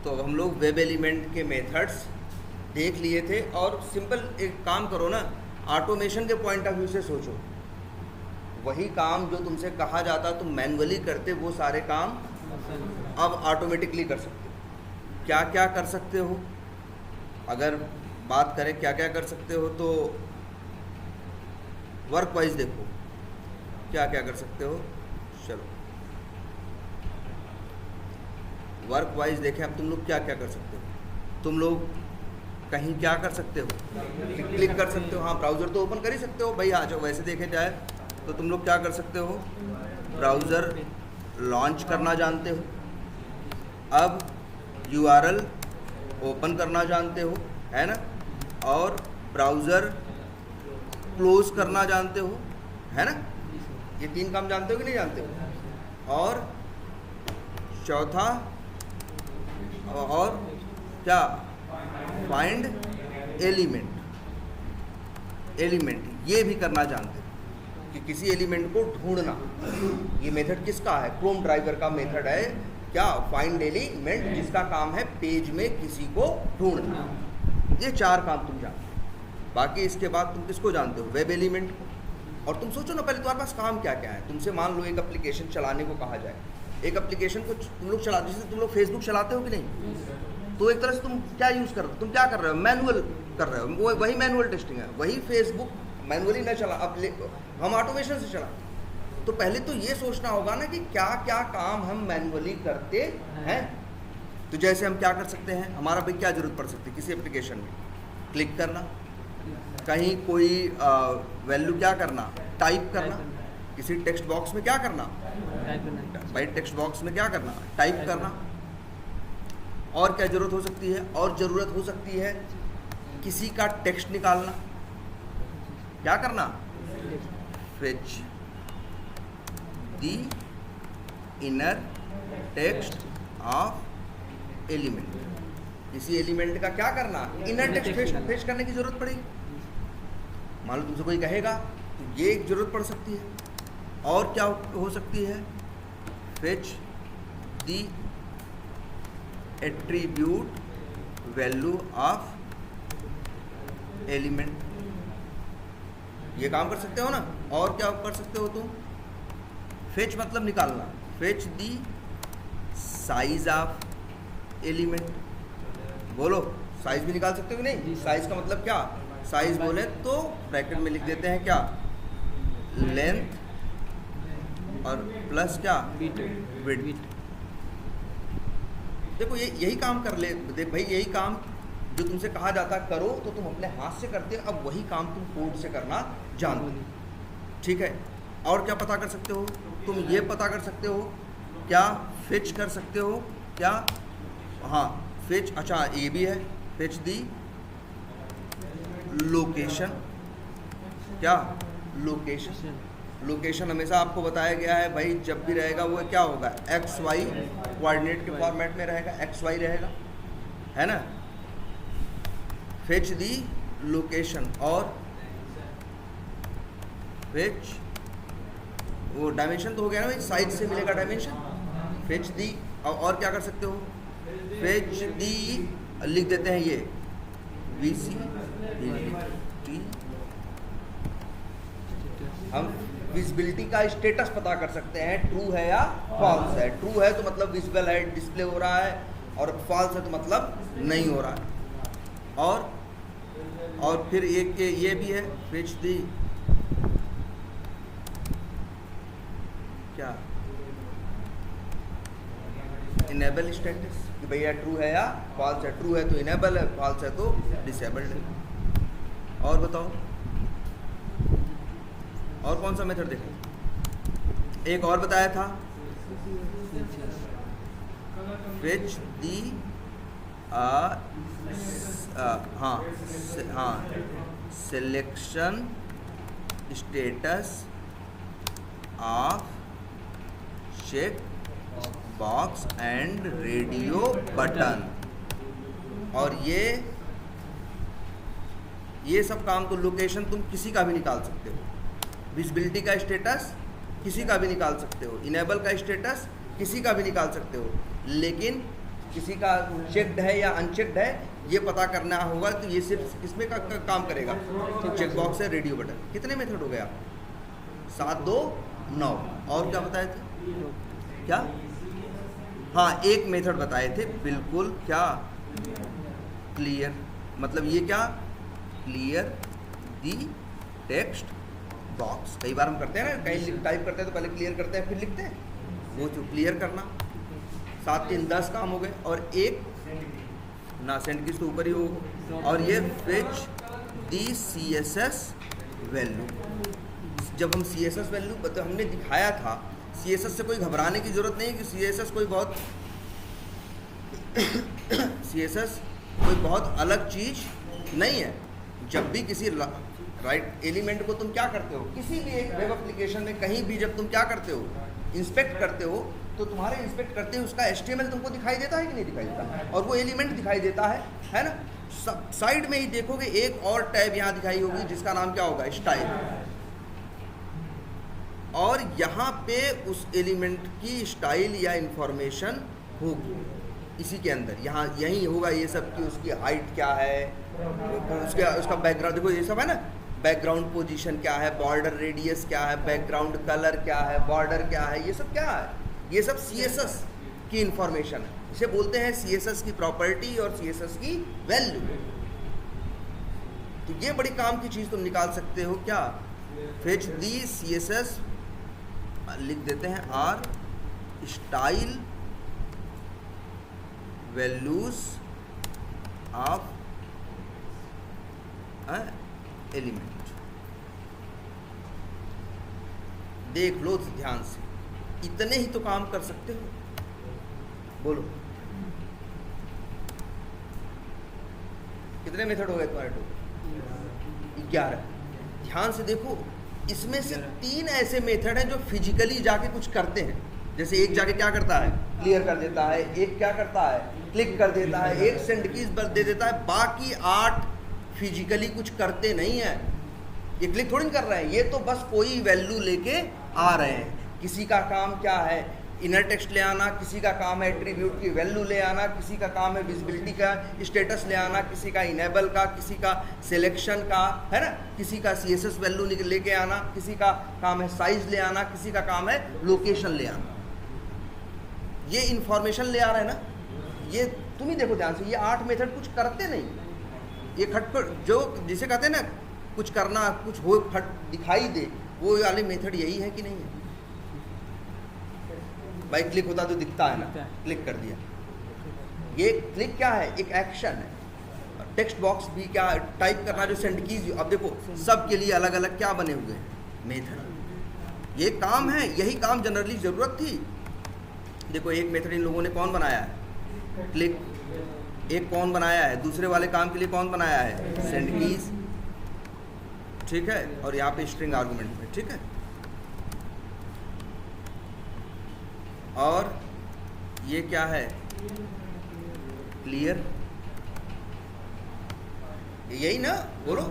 तो अब हम लोग वेब एलिमेंट के मेथड्स देख लिए थे। और सिंपल एक काम करो ना, ऑटोमेशन के पॉइंट ऑफ व्यू से सोचो, वही काम जो तुमसे कहा जाता तुम मैन्युअली करते, वो सारे काम अब ऑटोमेटिकली कर सकते हो। क्या क्या कर सकते हो? अगर बात करें क्या क्या कर सकते हो, तो वर्क वाइज देखो क्या क्या कर सकते हो। चलो वर्क वाइज देखें, अब तुम लोग क्या क्या कर सकते हो। तुम लोग कहीं क्या कर सकते हो, क्लिक कर सकते हो। हाँ, ब्राउज़र तो ओपन कर ही सकते हो भाई। आ जाओ, वैसे देखे जाए तो तुम लोग क्या कर सकते हो, ब्राउज़र लॉन्च करना जानते हो, अब URL ओपन करना जानते हो, है ना, और ब्राउज़र क्लोज करना जानते हो, है ना। ये 3 काम जानते हो कि नहीं जानते हो? और चौथा और क्या, फाइंड एलिमेंट ये भी करना जानते हो कि किसी एलिमेंट को ढूंढना। ये मेथड किसका है? क्रोम ड्राइवर का मेथड है। क्या? फाइंड एलिमेंट, जिसका काम है पेज में किसी को ढूंढना। ये 4 काम तुम जानते हो। बाकी इसके बाद तुम किसको जानते हो? वेब एलिमेंट को। और तुम सोचो ना, पहले तुम्हारे पास काम क्या क्या है। तुमसे मान लो एक एप्लीकेशन चलाने को कहा जाए, एक एप्लीकेशन को तुम लोग चलाते, जैसे तुम लोग फेसबुक चलाते हो कि नहीं, तो एक तरह से तुम क्या यूज़ कर रहे हो, तुम क्या कर रहे हो, मैनुअल कर रहे हो। वो वही मैनुअल टेस्टिंग है। वही फेसबुक मैनुअली न चला, अब हम ऑटोमेशन से चला। तो पहले तो ये सोचना होगा ना कि क्या क्या काम हम मैनुअली करते हैं। तो जैसे हम क्या कर सकते हैं, हमारा भाई क्या ज़रूरत पड़ सकती है किसी एप्लीकेशन में, क्लिक करना, कहीं कोई वैल्यू क्या करना, टाइप करना, किसी टेक्स्ट बॉक्स में क्या करना, भाई टेक्स्ट बॉक्स में क्या करना, टाइप करना। और क्या ज़रूरत हो सकती है? और ज़रूरत हो सकती है किसी का टेक्स्ट निकालना। क्या करना? Fetch the inner text of element. किसी एलिमेंट का क्या करना, इनर टेक्स्ट फेच करने की ज़रूरत पड़ेगी। मान लो तुमसे कोई कहेगा तो ये एक ज़रूरत पड़ सकती है। और क्या हो सकती है? Fetch the attribute value of element. ये काम कर सकते हो ना। और क्या कर सकते हो तुम? फेच मतलब निकालना, fetch the size of element. बोलो, साइज भी निकाल सकते हो कि नहीं? साइज का मतलब क्या? साइज बोले तो ब्रैकेट में लिख देते हैं क्या, लेंथ और प्लस क्या, विड्थ। देखो यही काम कर ले। देख भाई, यही काम जो तुमसे कहा जाता करो तो तुम अपने हाथ से करते हो। अब वही काम तुम कोड से करना जानते हो। ठीक है। और क्या पता कर सकते हो तुम? ये पता कर सकते हो क्या, फेच कर सकते हो क्या, हाँ फेच, अच्छा ये भी है, फेच दी लोकेशन। क्या? लोकेशन हमेशा आपको बताया गया है भाई, जब भी रहेगा वो क्या होगा, XY कोऑर्डिनेट के फॉर्मेट में रहेगा, XY रहेगा, है ना। फेच दी लोकेशन और फेच वो डायमेंशन तो हो गया ना भाई, साइज से मिलेगा डायमेंशन। फेच दी और क्या कर सकते हो? फेच दी लिख देते हैं ये विजिबिलिटी। हम विजिबिलिटी का स्टेटस पता कर सकते हैं, ट्रू है या फॉल्स है। ट्रू है तो मतलब विजिबल है, डिस्प्ले हो रहा है, और फॉल्स है तो मतलब नहीं हो रहा है। और फिर एक ये भी है, फेच दी क्या, इनेबल स्टेटस, कि भैया ट्रू है या फॉल्स है। ट्रू है तो इनेबल है, फॉल्स है तो डिसेबल्ड है। और बताओ, और कौन सा मेथड देखें? एक और बताया था, fetch the selection status of check box and radio button. और ये सब काम तो लोकेशन तुम किसी का भी निकाल सकते हो, विजिबिलिटी का स्टेटस किसी का भी निकाल सकते हो, इनेबल का स्टेटस किसी का भी निकाल सकते हो, लेकिन किसी का चेक्ड है या अनचेक्ड है ये पता करना होगा, तो ये सिर्फ किसमें का काम करेगा, चेक बॉक्स है, रेडियो बटन। कितने मेथड हो गया? 7, 2, 9। और क्या बताए थे? क्या? हाँ, एक मेथड बताए थे बिल्कुल, क्या? क्लियर। मतलब ये क्या? Clear the text box. कई बार हम करते हैं ना, कहीं टाइप करते हैं तो पहले क्लियर करते हैं फिर लिखते हैं, वो जो क्लियर करना। 7, 3, 10 काम हो गए। और एक ना सेंड किस तो ऊपर ही हो। और ये फेच दी CSS वैल्यू। जब हम CSS वैल्यू तो हमने दिखाया था, CSS से कोई घबराने की जरूरत नहीं कि CSS कोई बहुत CSS कोई बहुत अलग चीज नहीं है। जब भी किसी राइट एलिमेंट को तुम क्या करते हो, किसी भी एक वेब एप्लीकेशन में कहीं भी जब तुम क्या करते हो, इंस्पेक्ट करते हो, तो तुम्हारे इंस्पेक्ट करते हुए उसका HTML तुमको दिखाई देता है कि नहीं दिखाई देता, और वो एलिमेंट दिखाई देता है ना। साइड में ही देखोगे एक और टैब यहाँ दिखाई होगी जिसका नाम क्या होगा, स्टाइल। और यहाँ पे उस एलिमेंट की स्टाइल या इंफॉर्मेशन होगी इसी के अंदर, यहाँ यही होगा ये सब कि उसकी हाइट क्या है, उसका बैकग्राउंड देखो, ये सब है ना, बैकग्राउंड पोजीशन क्या है, बॉर्डर रेडियस क्या है, बैकग्राउंड कलर क्या है, बॉर्डर क्या है, ये सब क्या है, ये सब CSS की इंफॉर्मेशन है। इसे बोलते हैं CSS की प्रॉपर्टी और CSS की वैल्यू। तो ये बड़ी काम की चीज़ तुम निकाल सकते हो क्या, फेच दी CSS, लिख देते हैं R style values of element. देख लो ध्यान से, इतने ही तो काम कर सकते हो। बोलो कितने मेथड हो गए तुम्हारे? 11। ध्यान से देखो, इसमें से 3 ऐसे मेथड हैं जो फिजिकली जाके कुछ करते हैं। जैसे एक जाके क्या करता है, क्लियर कर देता है, एक क्या करता है, क्लिक कर देता है, एक सेंड कीज बस दे देता है। बाकी 8 फिजिकली कुछ करते नहीं है। ये क्लिक थोड़ी कर रहे हैं, ये तो बस कोई वैल्यू लेके आ रहे हैं। किसी का काम क्या है, इनर टेक्स्ट ले आना, किसी का काम है एट्रीब्यूट की वैल्यू ले आना, किसी का काम है विजिबिलिटी का स्टेटस ले आना, किसी का इनेबल का, किसी का सिलेक्शन का, है ना, किसी का CSS वैल्यू लेके आना, किसी का काम है साइज ले आना, किसी का काम है लोकेशन ले आना। ये इंफॉर्मेशन ले आ रहा है ना। ये तुम ही देखो ध्यान से, ये 8 मेथड कुछ करते नहीं। ये खटपट जो जिसे कहते हैं ना, कुछ करना, कुछ हो खट दिखाई दे, वो वाले मेथड यही है कि नहीं है भाई? क्लिक होता तो दिखता है ना, क्लिक कर दिया। ये क्लिक क्या है, एक एक्शन है। टेक्स्ट बॉक्स भी क्या, टाइप करना, जो सेंड कीज। अब देखो सब के लिए अलग अलग क्या बने हुए हैं, मेथड। ये काम है, यही काम जनरली ज़रूरत थी। देखो एक मेथड इन लोगों ने कौन बनाया है, क्लिक। एक कौन बनाया है, दूसरे वाले काम के लिए कौन बनाया है, सेंड कीज, ठीक है। और यहाँ पे स्ट्रिंग आर्गुमेंट में, ठीक है। और ये क्या है, क्लियर, यही ना, बोलो।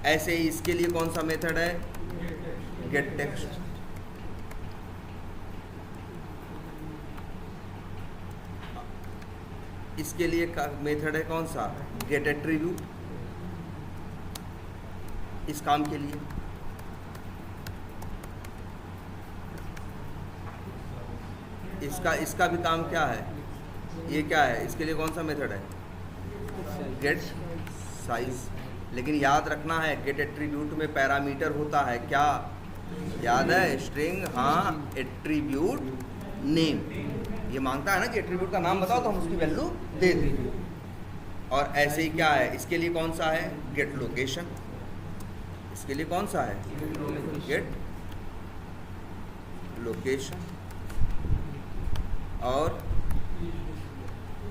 ऐसे ही इसके लिए कौन सा मेथड है, गेट टेक्स्ट। इसके लिए मेथड है कौन सा, गेट एट्रीब्यूट। इस काम के लिए इसका भी काम क्या है, ये क्या है, इसके लिए कौन सा मेथड है, गेट साइज। लेकिन याद रखना है, गेट एट्रीब्यूट में पैरामीटर होता है, क्या याद है, स्ट्रिंग, हाँ, एट्रीब्यूट नेम। ये मांगता है ना कि एट्रीब्यूट का नाम बताओ तो हम उसकी वैल्यू दे दें। और ऐसे ही क्या है, इसके लिए कौन सा है, गेट लोकेशन। इसके लिए कौन सा है, गेट लोकेशन। और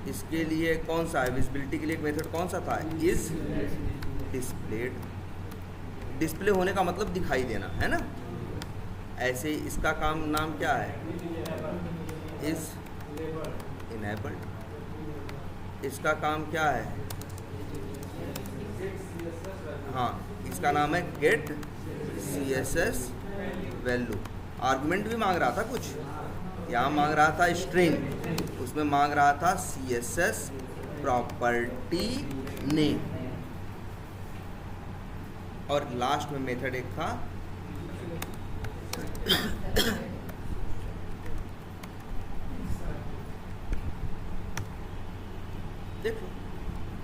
इसके लिए कौन सा है, विजिबिलिटी के लिए एक मेथड कौन सा था, इज डिस्प्लेड। डिस्प्ले होने का मतलब दिखाई देना, है ना। ऐसे इसका काम नाम क्या है, इज इनेबल्ड। इसका काम क्या है, हाँ, इसका नाम है गेट CSS वैल्यू। आर्गुमेंट भी मांग रहा था कुछ, यहाँ मांग रहा था स्ट्रिंग, उसमें मांग रहा था CSS प्रॉपर्टी नेम, और लास्ट में मेथड एक था देखो,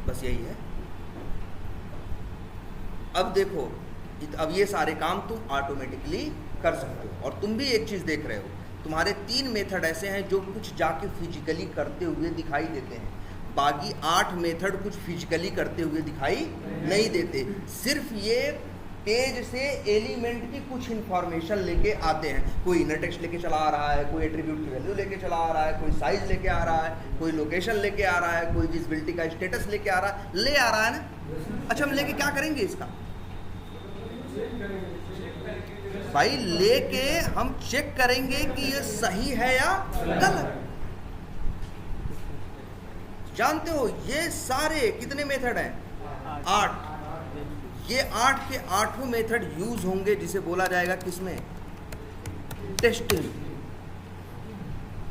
बस यही है। अब देखो, अब ये सारे काम तुम ऑटोमेटिकली कर सकते हो। और तुम भी एक चीज़ देख रहे हो, तुम्हारे 3 मेथड ऐसे हैं जो कुछ जाके फिजिकली करते हुए दिखाई देते हैं, बाकी 8 मेथड कुछ फिजिकली करते हुए दिखाई नहीं देते। सिर्फ ये पेज से एलिमेंट की कुछ इंफॉर्मेशन लेके आते हैं। कोई इनर टेक्स्ट लेके चला आ रहा है, कोई एट्रीब्यूट की वैल्यू लेके चला आ रहा है, कोई साइज लेके आ रहा है, कोई लोकेशन लेके आ रहा है, कोई विजिबिलिटी का स्टेटस लेके आ रहा है ना। अच्छा, हम लेके क्या करेंगे इसका? भाई लेके हम चेक करेंगे कि ये सही है या गलत। जानते हो ये सारे कितने मेथड हैं? 8। ये 8 के 8 मेथड यूज होंगे जिसे बोला जाएगा किसमें? टेस्टिंग।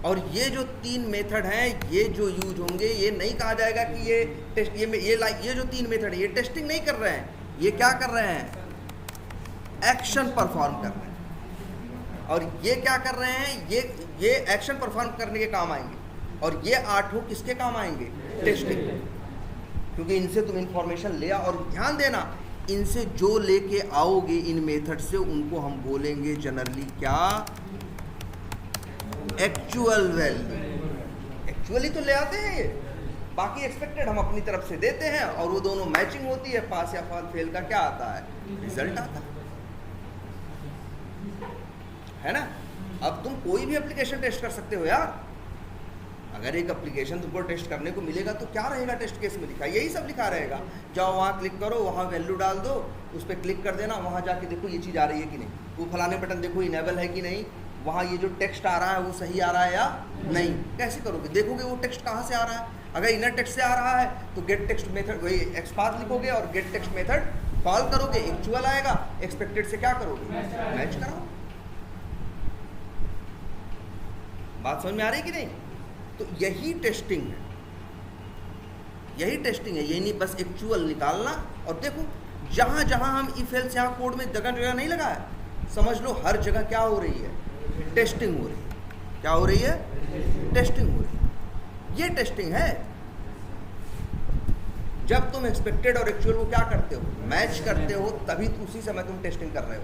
और ये जो 3 मेथड हैं ये जो यूज होंगे, ये नहीं कहा जाएगा कि ये टेस्ट, ये जो 3 मेथड है ये टेस्टिंग नहीं कर रहे हैं, ये क्या कर रहे हैं? एक्शन परफॉर्म कर रहे हैं। और ये क्या कर रहे हैं? ये एक्शन परफॉर्म करने के काम आएंगे। और ये 8 किसके काम आएंगे? टेस्टिंग। क्योंकि इनसे तुम इंफॉर्मेशन ले आओ। और ध्यान देना, इनसे जो लेके आओगे इन मेथड से, उनको हम बोलेंगे जनरली क्या? Actual value. एक्चुअली तो ले आते हैं ये, बाकी एक्सपेक्टेड हम अपनी तरफ से देते हैं, और वो दोनों मैचिंग होती है। पास या फेल का क्या आता है? रिजल्ट आता है ना। अब तुम कोई भी एप्लीकेशन टेस्ट कर सकते हो यार। अगर एक एप्लीकेशन तुमको टेस्ट करने को मिलेगा तो क्या रहेगा टेस्ट केस में लिखा? यही सब लिखा रहेगा। जाओ वहाँ क्लिक करो, वहाँ वैल्यू डाल दो, उस पर क्लिक कर देना, वहाँ जाके देखो ये चीज़ आ रही है कि नहीं, वो फलाने बटन देखो इनेबल है कि नहीं, वहाँ ये जो टेक्स्ट आ रहा है वो सही आ रहा है या नहीं। कैसे करोगे? देखोगे वो टेक्स्ट कहाँ से आ रहा है। अगर इनर टेक्स्ट से आ रहा है तो गेट टेक्स्ट मेथड, वही एक्सपाथ लिखोगे और गेट टेक्स्ट मेथड कॉल करोगे, एक्चुअल आएगा। एक्सपेक्टेड से क्या करोगे? मैच कराओ। बात समझ में आ रही है कि नहीं? तो यही टेस्टिंग है, यही टेस्टिंग है। यही नहीं बस एक्चुअल निकालना। और देखो जहाँ जहाँ हम इफ एल्स यहाँ कोड में जगह जगह नहीं लगा है, समझ लो हर जगह क्या हो रही है? टेस्टिंग हो रही है। क्या हो रही है? टेस्टिंग हो रही है। ये टेस्टिंग है। जब तुम एक्सपेक्टेड और एक्चुअल को क्या करते हो? मैच करते हो, तभी उसी समय तुम टेस्टिंग कर रहे हो।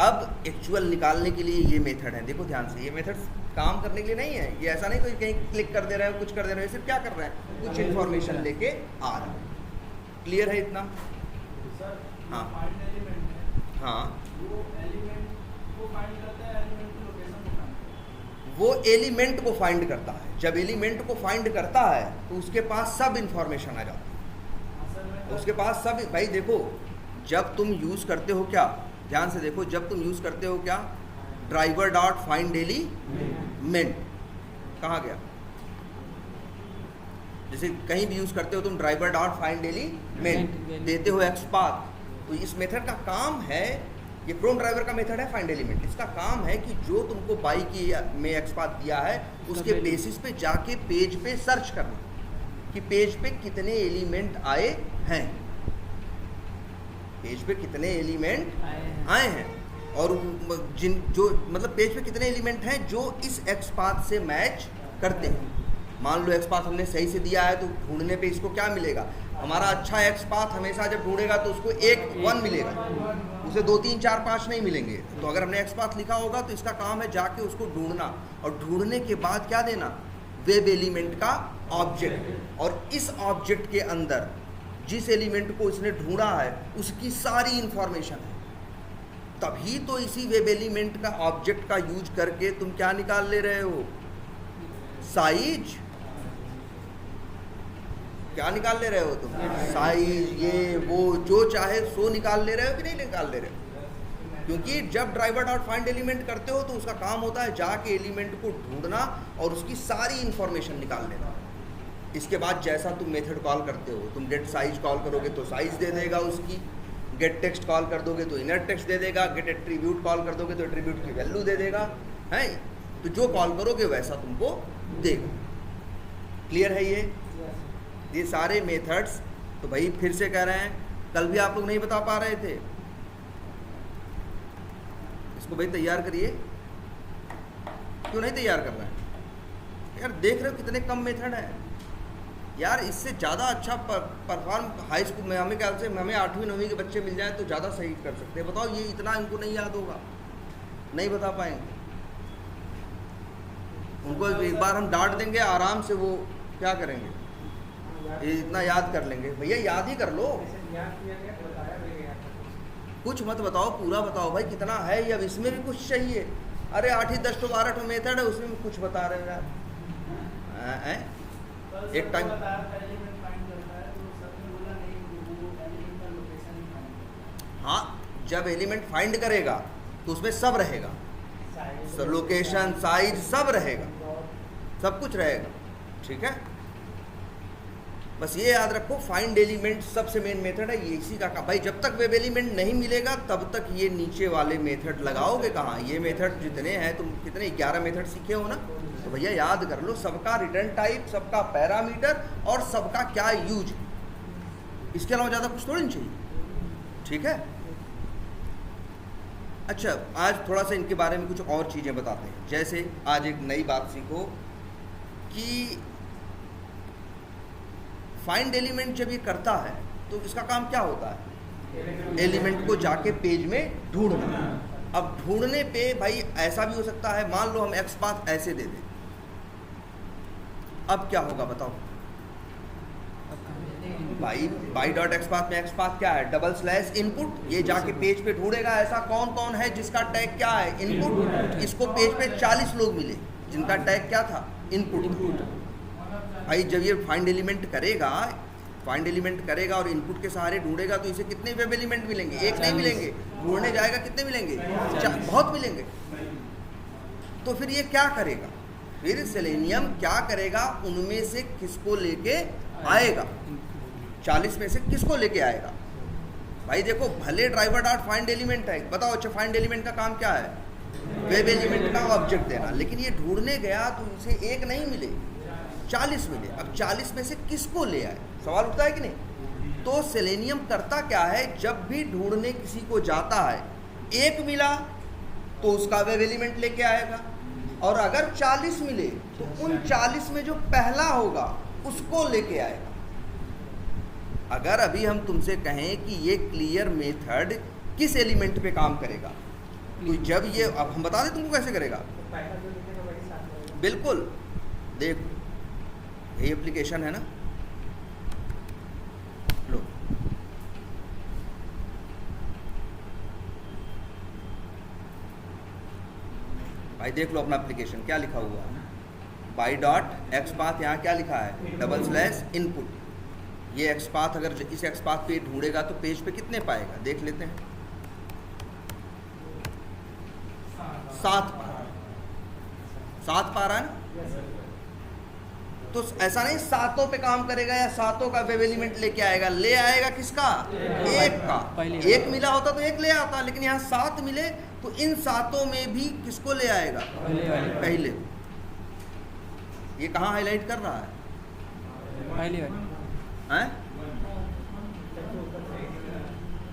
अब एक्चुअल निकालने के लिए ये मेथड है। देखो ध्यान से, ये मेथड काम करने के लिए नहीं है। ये ऐसा नहीं कोई कहीं क्लिक कर दे रहे हो, कुछ कर दे रहे हो। सिर्फ क्या कर रहे हैं? कुछ इन्फॉर्मेशन लेके आ रहा है। क्लियर है इतना? हाँ हाँ, वो एलिमेंट को फाइंड करता है। जब एलिमेंट को फाइंड करता है तो उसके पास सब इंफॉर्मेशन आ जाती है। उसके पास सब। भाई देखो, जब तुम यूज़ करते हो क्या, ध्यान से देखो, जब तुम यूज़ करते हो क्या? Driver dot find element. कहाँ गया? जैसे कहीं भी यूज़ करते हो तुम ड्राइवर डॉट फाइंड एलिमेंट, देते हो एक्सपाथ। तो इस मेथड का काम है, ये क्रोम ड्राइवर का मेथड है फाइंड एलिमेंट। इसका काम है कि जो तुमको बाई की में एक्सपाथ दिया है उसके बेसिस पे जाके पेज पे सर्च करना कि पेज पे कितने एलिमेंट आए हैं, पेज पे कितने एलिमेंट आए हैं, और जिन जो मतलब पेज पे कितने एलिमेंट हैं जो इस एक्सपाथ से मैच करते हैं। मान लो एक्सपाथ हमने सही से दिया है तो ढूंढने पे इसको क्या मिलेगा? हमारा अच्छा एक्सपाथ हमेशा जब ढूंढेगा तो उसको 1 मिलेगा, उसे 2 3 4 5 नहीं मिलेंगे। तो अगर हमने एक्सपाथ लिखा होगा तो इसका काम है जाके उसको ढूंढना, और ढूंढने के बाद क्या देना? वेब एलिमेंट का ऑब्जेक्ट। और इस ऑब्जेक्ट के अंदर जिस एलिमेंट को इसने ढूंढा है उसकी सारी इंफॉर्मेशन है। तभी तो इसी वेब एलिमेंट का ऑब्जेक्ट का यूज करके तुम क्या निकाल ले रहे हो? साइज। क्या निकाल ले रहे हो तुम? साइज, ये वो जो चाहे सो निकाल ले रहे हो कि नहीं निकाल ले रहे हो? क्योंकि जब ड्राइवर डॉट फाइंड एलिमेंट करते हो तो उसका काम होता है जाके एलिमेंट को ढूंढना और उसकी सारी इंफॉर्मेशन निकाल लेना। इसके बाद जैसा तुम मेथड कॉल करते हो, तुम गेट साइज कॉल करोगे तो साइज दे देगा उसकी, गेट टेक्स्ट कॉल कर दोगे तो इनर टेक्स्ट दे देगा, गेट एट्रीब्यूट कॉल कर दोगे तो एट्रीब्यूट की वैल्यू दे देगा, है। तो जो कॉल करोगे वैसा तुमको देगा। क्लियर है ये सारे मेथड्स। तो भाई फिर से कह रहे हैं, कल भी आप लोग नहीं बता पा रहे थे, इसको भाई तैयार करिए। क्यों नहीं तैयार कर रहे हैं यार? देख रहे हो कितने कम मेथड है यार। इससे ज़्यादा अच्छा परफॉर्म हाई स्कूल में हमें ख्याल से हमें 8वीं 9वीं के बच्चे मिल जाए तो ज़्यादा सही कर सकते हैं। बताओ, ये इतना इनको नहीं याद होगा, नहीं बता पाएंगे। उनको एक बार हम डांट देंगे, आराम से वो क्या करेंगे, ये इतना याद कर लेंगे। भैया याद ही कर लो, कुछ मत बताओ, पूरा बताओ भाई कितना है ये। अब इसमें भी कुछ चाहिए? अरे 8 ही 10 12 मेथड है, उसमें भी कुछ बता रहे हैं यार। एक टाइम हाँ, जब एलिमेंट फाइंड करेगा तो उसमें सब रहेगा, लोकेशन, साइज सब रहेगा, सब कुछ रहेगा। ठीक है, बस ये याद रखो, फाइंड एलिमेंट सबसे मेन मेथड है ये। इसी का भाई जब तक वेब एलिमेंट नहीं मिलेगा तब तक ये नीचे वाले मेथड लगाओगे कहाँ? ये मेथड जितने हैं, तुम कितने 11 मेथड सीखे हो ना, तो भैया याद कर लो सबका रिटर्न टाइप, सबका पैरामीटर और सबका क्या यूज। इसके अलावा ज़्यादा कुछ थोड़ी नहीं चाहिए। ठीक है, अच्छा आज थोड़ा सा इनके बारे में कुछ और चीज़ें बताते हैं। जैसे आज एक नई बात सीखो कि फाइंड एलिमेंट जब ये करता है तो इसका काम क्या होता है? एलिमेंट को जाके पेज में ढूंढना। अब ढूंढने पे भाई ऐसा भी हो सकता है, मान लो हम एक्स पाथ ऐसे दे दें, अब क्या होगा बताओ भाई? बाई डॉट एक्स पाथ में एक्स पाथ क्या है? Double slash input. ये जाके पेज पे ढूंढेगा ऐसा कौन कौन है जिसका टैग क्या है? इनपुट। इसको पेज पे 40 लोग मिले जिनका टैग क्या था? इनपुट। भाई जब ये फाइंड एलिमेंट करेगा और इनपुट के सहारे ढूंढेगा तो इसे कितने वेब एलिमेंट मिलेंगे? एक नहीं मिलेंगे, ढूंढने जाएगा कितने मिलेंगे? बहुत मिलेंगे। तो फिर ये क्या करेगा? फिर सेलेनियम क्या करेगा? उनमें से किसको लेके आएगा? 40 में से किसको लेके आएगा? भाई देखो, भले ड्राइवर डॉट फाइंड एलिमेंट है, बताओ अच्छा फाइंड एलिमेंट का काम क्या है? वेब एलिमेंट का ऑब्जेक्ट देना। लेकिन ये ढूंढने गया तो इसे एक नहीं मिले, 40 मिले। अब 40 में से किसको ले आए? सवाल उठता है कि नहीं? तो सेलेनियम करता क्या है, जब भी ढूंढने किसी को जाता है, एक मिला तो उसका वेब एलिमेंट लेके आएगा, और अगर 40 मिले तो उन 40 में जो पहला होगा उसको लेके आएगा। अगर अभी हम तुमसे कहें कि ये क्लियर मेथड किस एलिमेंट पे काम करेगा, तो जब ये, अब हम बता दें तुमको कैसे करेगा। बिल्कुल, देखो ये एप्लीकेशन है ना, लो भाई देख लो अपना एप्लीकेशन क्या लिखा हुआ है। बाई डॉट एक्स पाथ, यहाँ क्या लिखा है? Double slash input. ये एक्स पाथ, अगर इस एक्स पाथ पे ढूंढेगा तो पेज पे कितने पाएगा? देख लेते हैं, 7 पा रहा है ना। तो ऐसा नहीं सातों पे काम करेगा या सातों का वेब एलिमेंट लेके आएगा। ले आएगा किसका? एक का। एक मिला होता तो एक ले आता, लेकिन यहाँ 7 मिले तो इन 7 में भी किसको ले आएगा? पहले। ये कहाँ हाईलाइट कर रहा है? पहले हैं?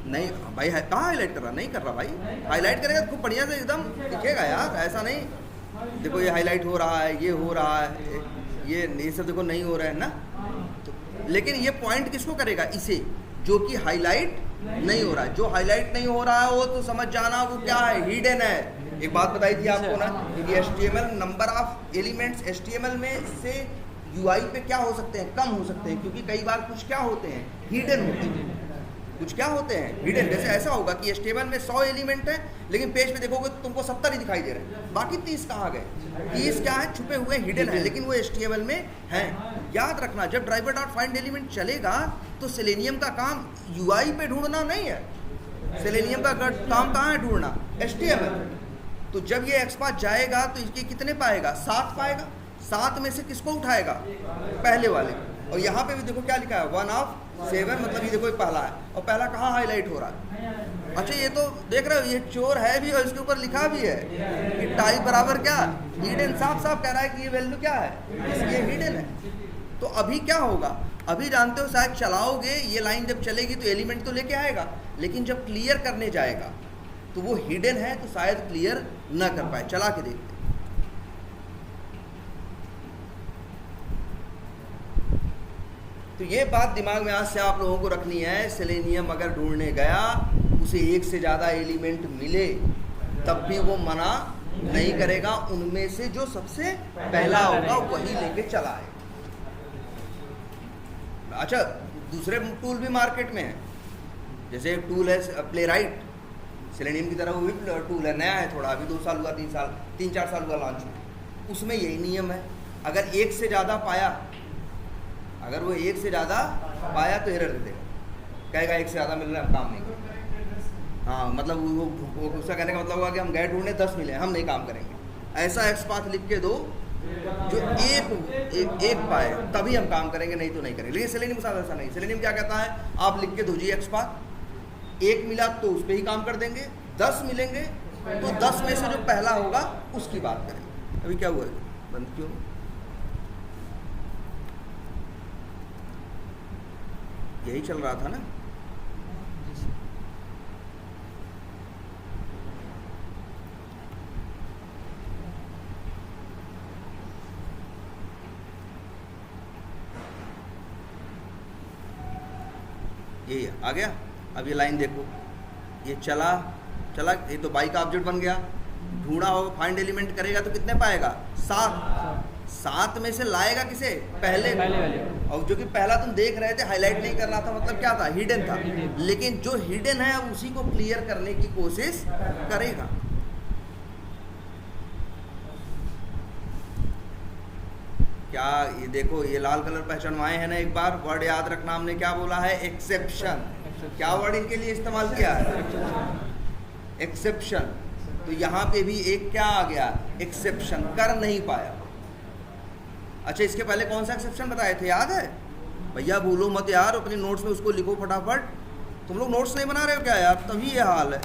नहीं भाई, कहाँ हाईलाइट कर रहा? नहीं कर रहा भाई। हाईलाइट करेगा तो खूब बढ़िया से एकदम दिखेगा यार, ऐसा नहीं। देखो ये हाईलाइट हो रहा है, ये हो रहा है, ये सब देखो नहीं हो रहा है ना। तो लेकिन ये पॉइंट किसको करेगा? इसे, जो कि हाईलाइट नहीं हो रहा है। जो हाईलाइट नहीं हो रहा है वो तो समझ जाना वो क्या है? हिडन है। एक बात बताई थी आपको ना, क्योंकि HTML number of elements HTML में से UI पे क्या हो सकते हैं? कम हो सकते हैं, क्योंकि कई बार कुछ क्या होते हैं? हिडन होते हैं। कुछ क्या होते हैं? हिडन। जैसे ऐसा होगा कि HTML में 100 एलिमेंट है, लेकिन पेज पे देखोगे तो तुमको 70 ही दिखाई दे रहे हैं, बाकी 30 कहाँ गए? 30 क्या है? छुपे हुए, हिडन है, लेकिन वो HTML में है। याद रखना, जब ड्राइवर डॉट फाइंड एलिमेंट चलेगा तो सेलेनियम का काम UI पे ढूंढना नहीं है। सेलेनियम का काम कहाँ है? ढूंढना HTML। तो जब ये एक्सपाथ जाएगा तो इसके कितने पाएगा? 7 पाएगा। 7 में से किसको उठाएगा? पहले वाले। और यहाँ पे भी देखो क्या लिखा है? 1 of 7, मतलब ये देखो ये पहला है, और पहला कहाँ हाईलाइट हो रहा है? अच्छा ये तो देख रहे हो, ये चोर है भी और इसके ऊपर लिखा भी है कि टाई बराबर क्या हिडन, साफ साफ कह रहा है कि ये वैल्यू क्या है, ये हिडन है। तो अभी क्या होगा, अभी जानते हो शायद चलाओगे, ये लाइन जब चलेगी तो एलिमेंट तो लेके आएगा, लेकिन जब क्लियर करने जाएगा तो वो हिडन है तो शायद क्लियर ना कर पाए। चला के देखते। तो ये बात दिमाग में आज से आप लोगों को रखनी है, सेलेनियम अगर ढूंढने गया, उसे एक से ज़्यादा एलिमेंट मिले तब भी वो मना नहीं करेगा, उनमें से जो सबसे पहला होगा वही लेके चला है। अच्छा दूसरे टूल भी मार्केट में है, जैसे एक टूल है प्लेराइट, सेलेनियम की तरह वो भी टूल है, नया है थोड़ा, अभी 2 साल हुआ, 3-4 साल हुआ लॉन्च में। उसमें यही नियम है, अगर एक से ज़्यादा पाया, अगर वो एक से ज़्यादा पाया तो एरर दे देगा, कहेगा एक से ज़्यादा मिल रहा है, हम काम नहीं करेंगे। हाँ मतलब वो उसका कहने का मतलब हुआ कि हम गए ढूंढने 10 मिले, हम नहीं काम करेंगे। ऐसा एक्सपाथ लिख के दो जो एक पाए तभी हम काम करेंगे, नहीं तो नहीं करेंगे। लेकिन सेलेनियम के साथ ऐसा नहीं। सेलेनियम क्या कहता है, आप लिख के दो जी एक्सपाथ, 1 मिला तो उस पर ही काम कर देंगे, 10 मिलेंगे तो 10 में से जो पहला होगा उसकी बात करेंगे। अभी क्या हुआ है, बंद क्यों? यही चल रहा था ना। ये आ गया। अब ये लाइन देखो, ये चला, ये तो बाई का ऑब्जेक्ट बन गया, ढूंढा होगा, फाइंड एलिमेंट करेगा तो कितने पाएगा, 7 में से लाएगा किसे, पहले और जो कि पहला तुम देख रहे थे, हाईलाइट नहीं कर रहा था, मतलब क्या था, हिडन था। लेकिन जो हिडन है अब उसी को क्लियर करने की कोशिश करेगा। क्या ये देखो, ये लाल कलर पहचानवाए हैं ना, एक बार वर्ड याद रखना, हमने क्या बोला है, एक्सेप्शन। क्या वर्ड इनके लिए इस्तेमाल किया है, एक्सेप्शन। तो यहाँ पे भी एक क्या आ गया, एक्सेप्शन, कर नहीं पाया। अच्छा इसके पहले कौन सा एक्सेप्शन बताए थे, याद है? भैया भूलो मत यार, अपने नोट्स में उसको लिखो फटाफट। तुम लोग नोट्स नहीं बना रहे हो क्या यार, तभी ये हाल है।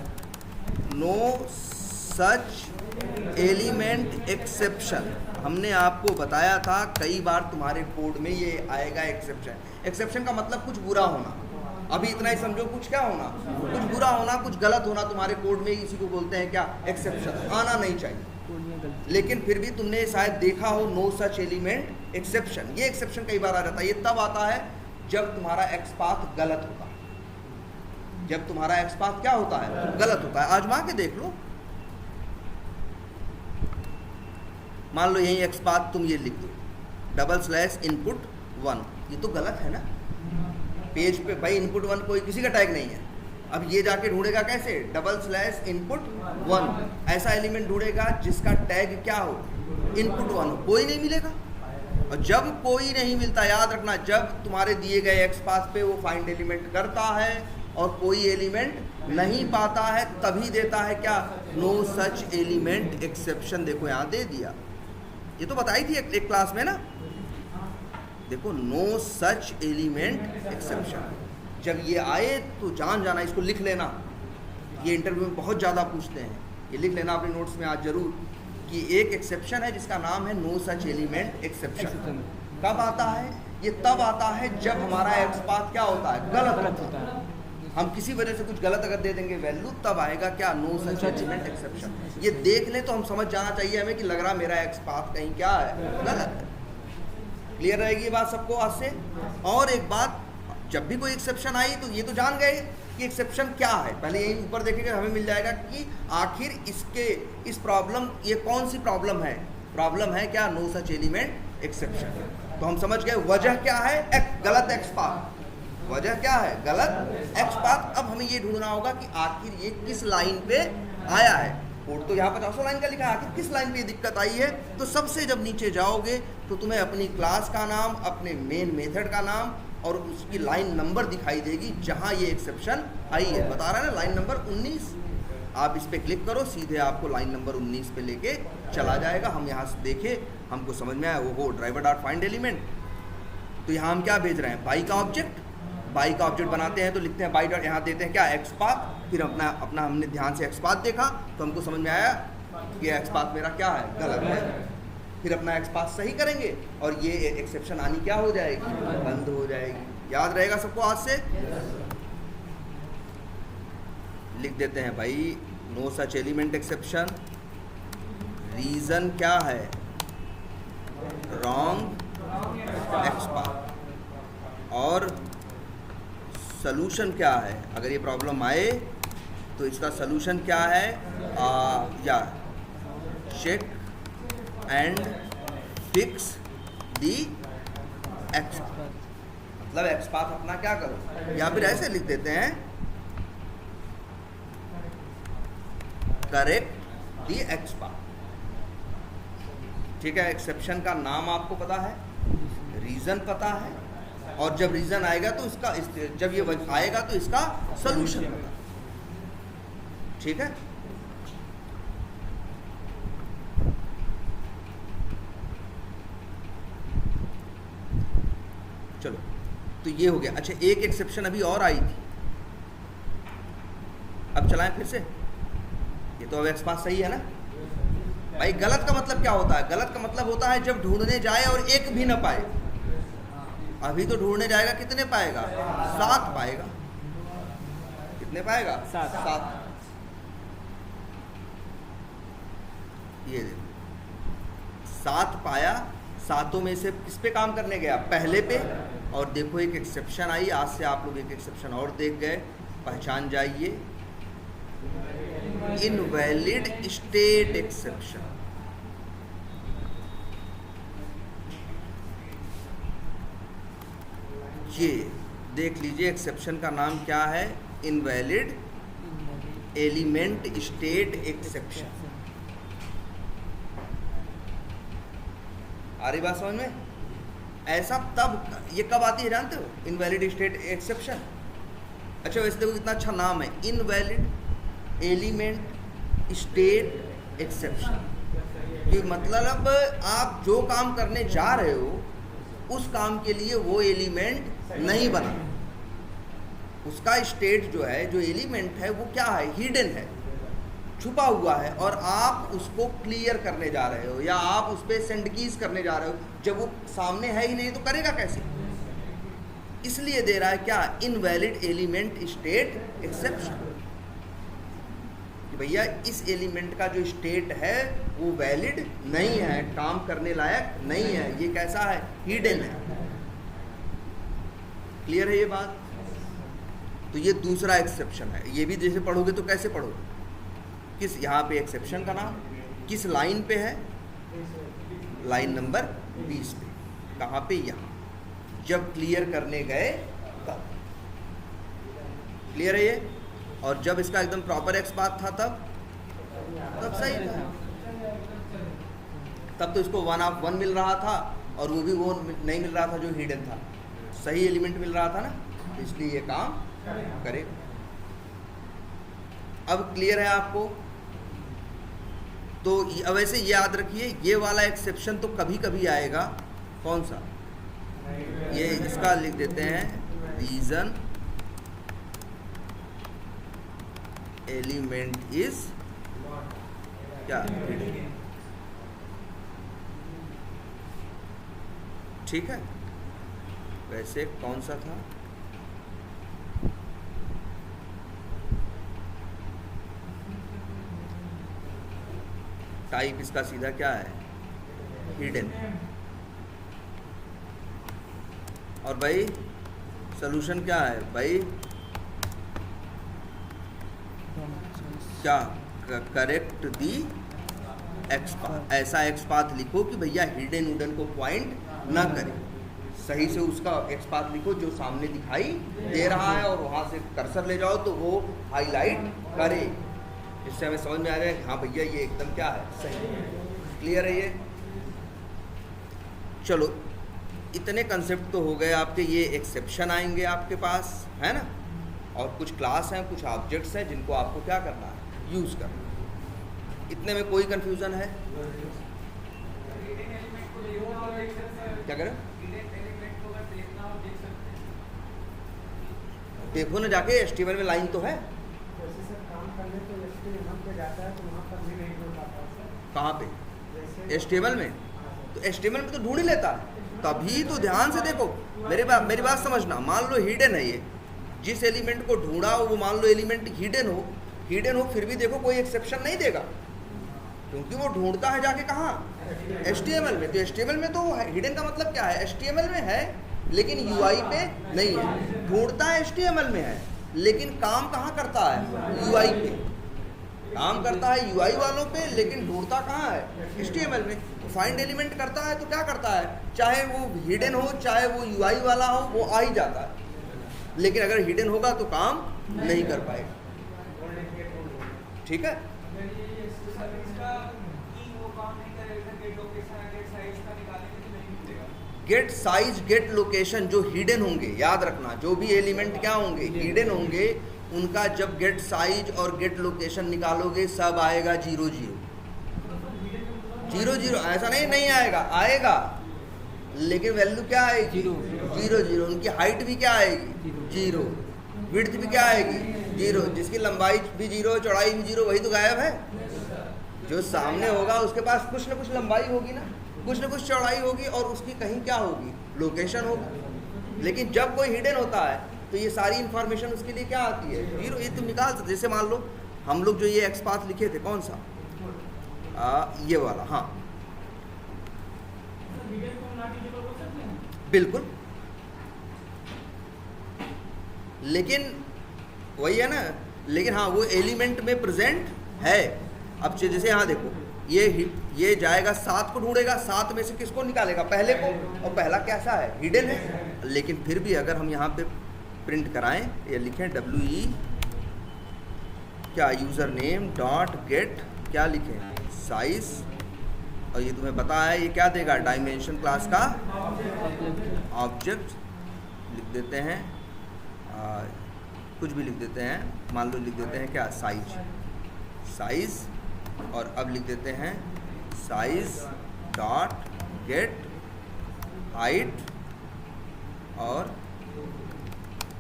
नो सच एलिमेंट एक्सेप्शन, हमने आपको बताया था कई बार, तुम्हारे कोड में ये आएगा एक्सेप्शन। एक्सेप्शन का मतलब कुछ बुरा होना, अभी इतना ही समझो, कुछ क्या होना, कुछ बुरा होना, कुछ गलत होना तुम्हारे कोड में, इसी को बोलते हैं क्या, एक्सेप्शन। आना नहीं चाहिए। लेकिन फिर भी तुमने शायद देखा हो नो सच एलिमेंट एक्सेप्शन, ये एक्सेप्शन कई बार आ जाता है। ये तब आता है जब तुम्हारा एक्सपाथ गलत होता है, जब तुम्हारा एक्सपाथ क्या होता है, गलत होता है। आजमा के देख लो, मान लो यही एक्सपाथ तुम ये लिख दो, /input 1, ये तो गलत है ना, पेज पे भाई input 1 कोई किसी का टैग नहीं है। अब ये जाके ढूंढेगा कैसे, /input 1, ऐसा एलिमेंट ढूंढेगा जिसका टैग क्या हो, input 1 हो, कोई नहीं मिलेगा। और जब कोई नहीं मिलता, याद रखना, जब तुम्हारे दिए गए एक्सपाथ पे वो फाइंड एलिमेंट करता है और कोई एलिमेंट नहीं पाता है, तभी देता है क्या, नो सच एलिमेंट एक्सेप्शन। देखो यहाँ दे दिया, ये तो बताई थी एक क्लास में ना, देखो नो सच एलिमेंट एक्सेप्शन। जब ये आए तो जान जाना, इसको लिख लेना, ये इंटरव्यू में बहुत ज़्यादा पूछते हैं, ये लिख लेना अपने नोट्स में आज जरूर, कि एक एक्सेप्शन है जिसका नाम है नो सच एलिमेंट एक्सेप्शन। कब आता है, ये तब आता है जब हमारा एक्सपाथ क्या होता है, गलत होता है। हम किसी वजह से कुछ गलत अगर दे देंगे वैल्यू, तब आएगा क्या, नो सच एलिमेंट एक्सेप्शन। ये देख ले तो हम समझ जाना चाहिए हमें कि लग रहा मेरा एक्सपाथ कहीं क्या है, गलत है। क्लियर रहेगी ये बात सबको आज से। और एक बात, जब भी कोई एक्सेप्शन आई तो ये तो जान गए कि एक्सेप्शन क्या है, पहले यही ऊपर देखेंगे, हमें मिल जाएगा कि आखिर इसके इस प्रॉब्लम, ये कौन सी प्रॉब्लम है, प्रॉब्लम है क्या, नो सच एलिमेंट एक्सेप्शन। तो हम समझ गए वजह क्या है, गलत एक्सपाथ, वजह क्या है, गलत एक्सपाथ। अब हमें ये ढूंढना होगा कि आखिर ये किस लाइन पे आया है। कोड तो यहाँ 50 लाइन का लिखा है, आखिर किस लाइन पे ये दिक्कत आई है। तो सबसे जब नीचे जाओगे तो तुम्हें अपनी क्लास का नाम, अपने मेन मेथड का नाम और उसकी लाइन नंबर दिखाई देगी जहाँ ये एक्सेप्शन आई है। बता रहा है ना, लाइन नंबर 19, आप इस पर क्लिक करो, सीधे आपको लाइन नंबर 19 पे लेके चला जाएगा। हम यहाँ से देखे, हमको समझ में आया, वो ड्राइवर डॉट फाइंड एलिमेंट। तो यहाँ हम क्या भेज रहे हैं, बाई का ऑब्जेक्ट, बाई का ऑब्जेक्ट बनाते हैं तो लिखते हैं बाई डॉट, यहाँ देते हैं क्या एक्स पाथ, फिर अपना हमने ध्यान से एक्स पाथ देखा तो हमको समझ में आया कि एक्स पाथ मेरा क्या है, गलत है, फिर अपना एक्स पाथ सही करेंगे और ये एक्सेप्शन आनी क्या हो जाएगी, बंद हो जाएगी। याद रहेगा सबको आज से? लिख देते हैं भाई no such element exception, reason क्या है, रॉन्ग एक्स पाथ, और सलूशन क्या है, अगर ये प्रॉब्लम आए तो इसका सलूशन क्या है, या check and fix the X, मतलब एक्स पाथ अपना क्या करो, या फिर ऐसे लिख देते हैं करेक्ट दी एक्स पाथ। ठीक है, एक्सेप्शन का नाम आपको पता है, रीजन पता है, और जब रीजन आएगा तो इसका, जब ये आएगा तो इसका सलूशन पता। ठीक है, चलो तो ये हो गया। अच्छा, एक एक्सेप्शन अभी और आई थी, अब चलाएं फिर से। ये तो अब एक्स पाथ सही है ना भाई। गलत का मतलब क्या होता है? गलत का मतलब होता है जब ढूंढने जाए और एक भी ना पाए। अभी तो ढूंढने जाएगा, कितने पाएगा? 7 पाएगा। कितने पाएगा? 7। ये देखो 7 पाया, 7 में से किस पे काम करने गया? पहले पे। और देखो एक एक्सेप्शन आई, आज से आप लोग एक एक्सेप्शन और देख गए, पहचान जाइए, इनवैलिड स्टेट एक्सेप्शन। ये देख लीजिए, एक्सेप्शन का नाम क्या है? Invalid element state exception. आ रही बात समझ में? ऐसा तब, ये कब आती है जानते हो? Invalid state exception. अच्छा वैसे देखो कितना अच्छा नाम है, इनवैलिड एलिमेंट स्टेट एक्सेप्शन। कि मतलब आप जो काम करने जा रहे हो उस काम के लिए वो एलिमेंट नहीं बना, उसका स्टेट जो है, जो एलिमेंट है वो क्या है? हिडन है, छुपा हुआ है, और आप उसको क्लियर करने जा रहे हो या आप उस पर सेंड कीज करने जा रहे हो। जब वो सामने है ही नहीं तो करेगा कैसे? इसलिए दे रहा है क्या? Invalid element state exception. कि भैया इस एलिमेंट का जो स्टेट है वो वैलिड नहीं है, काम करने लायक नहीं है, ये कैसा है? हिडन है। क्लियर है ये बात? तो ये दूसरा एक्सेप्शन है। ये भी जैसे पढ़ोगे तो कैसे पढ़ोगे? किस, यहाँ पे एक्सेप्शन का नाम किस लाइन पे है? लाइन नंबर 20 पे। कहाँ पे? यहाँ। जब क्लियर करने गए तब। क्लियर है ये? और जब इसका एकदम प्रॉपर एक्स पाथ था तब सही था। तब तो इसको 1/1 मिल रहा था और वो भी वो नहीं मिल रहा था जो हिडन था, सही एलिमेंट मिल रहा था ना, इसलिए ये काम करेगा। अब क्लियर है आपको? तो अब ऐसे याद रखिए, ये वाला एक्सेप्शन तो कभी कभी आएगा। कौन सा? ये इसका लिख देते हैं रीजन एलिमेंट इज क्या? ठीक है। वैसे कौन सा था? टाइप इसका सीधा क्या है? हिडन। और भाई सॉल्यूशन क्या है भाई? क्या? Correct the x path. ऐसा एक्स पाथ लिखो कि भैया हिडन उडन को पॉइंट ना करे, सही से उसका एक्स पाथ लिखो जो सामने दिखाई दे रहा है, और वहाँ से कर्सर ले जाओ तो वो हाईलाइट करे। इससे हमें समझ में आ जाए हाँ भैया ये एकदम क्या है? सही। क्लियर है ये? चलो इतने कंसेप्ट तो हो गए आपके। ये एक्सेप्शन आएंगे आपके पास, है ना, और कुछ क्लास हैं, कुछ ऑब्जेक्ट्स हैं जिनको आपको क्या करना है? यूज़ करना। इतने में कोई कंफ्यूजन है? क्या करें? देखो ना जाके HTML में लाइन तो है। जैसे सर काम करने तो HTML पे जाता है तो वहाँ पर भी नहीं ढूंढ पाता सर। कहाँ पे? जैसे HTML में। तो HTML में तो ढूंढ ही लेता है। तभी तो ध्यान से देखो, मेरी बात समझना। मान लो हिडन है ये, जिस एलिमेंट को ढूंढा हो वो मान लो एलिमेंट हिडन हो, फिर भी देखो कोई एक्सेप्शन नहीं देगा, क्योंकि वो ढूंढता है जाके कहाँ? HTML में। तो HTML में तो हिडन का मतलब क्या है? HTML में है लेकिन UI पे नहीं है। ढूंढता है HTML में है लेकिन काम कहाँ करता है? UI पे। काम करता है UI वालों पे लेकिन ढूंढता कहाँ है? HTML में। तो फाइंड एलिमेंट करता है तो क्या करता है? चाहे वो हिडन हो चाहे वो UI वाला हो, वो आ ही जाता है। लेकिन अगर हिडन होगा तो काम नहीं कर पाएगा। ठीक है? गेट साइज गेट लोकेशन जो हिडन होंगे, याद रखना, जो भी एलिमेंट क्या होंगे? हिडन होंगे। उनका जब गेट साइज और गेट लोकेशन निकालोगे सब आएगा 0 0 0 0। ऐसा नहीं आएगा, लेकिन वैल्यू क्या आएगी? 0 0। उनकी हाइट भी क्या आएगी? 0। विड्थ भी क्या आएगी? 0। जिसकी लंबाई भी 0, चौड़ाई भी 0, वही तो गायब है। जो सामने होगा उसके पास कुछ ना कुछ लंबाई होगी ना, कुछ ना कुछ चौड़ाई होगी, और उसकी कहीं क्या होगी? लोकेशन होगी। लेकिन जब कोई हिडन होता है तो ये सारी इंफॉर्मेशन उसके लिए क्या आती है? 0। ये तुम निकाल सकते। जैसे मान लो हम लोग जो ये XPath लिखे थे, कौन सा? ये वाला। हाँ बिल्कुल, लेकिन वही है ना। लेकिन हाँ, वो एलिमेंट में प्रेजेंट है। अब जैसे यहाँ देखो, ये जाएगा 7 को ढूंढेगा, 7 में से किसको निकालेगा? पहले को। और पहला कैसा है? हिडन है। लेकिन फिर भी अगर हम यहाँ पे प्रिंट कराएं, ये लिखें WE क्या, यूज़र नेम डॉट गेट क्या लिखें? साइज। और ये तुम्हें पता है ये क्या देगा? डायमेंशन क्लास का ऑब्जेक्ट लिख देते हैं, कुछ भी लिख देते हैं। मान लो लिख देते हैं क्या? साइज। और अब लिख देते हैं साइज डॉट गेट हाइट, और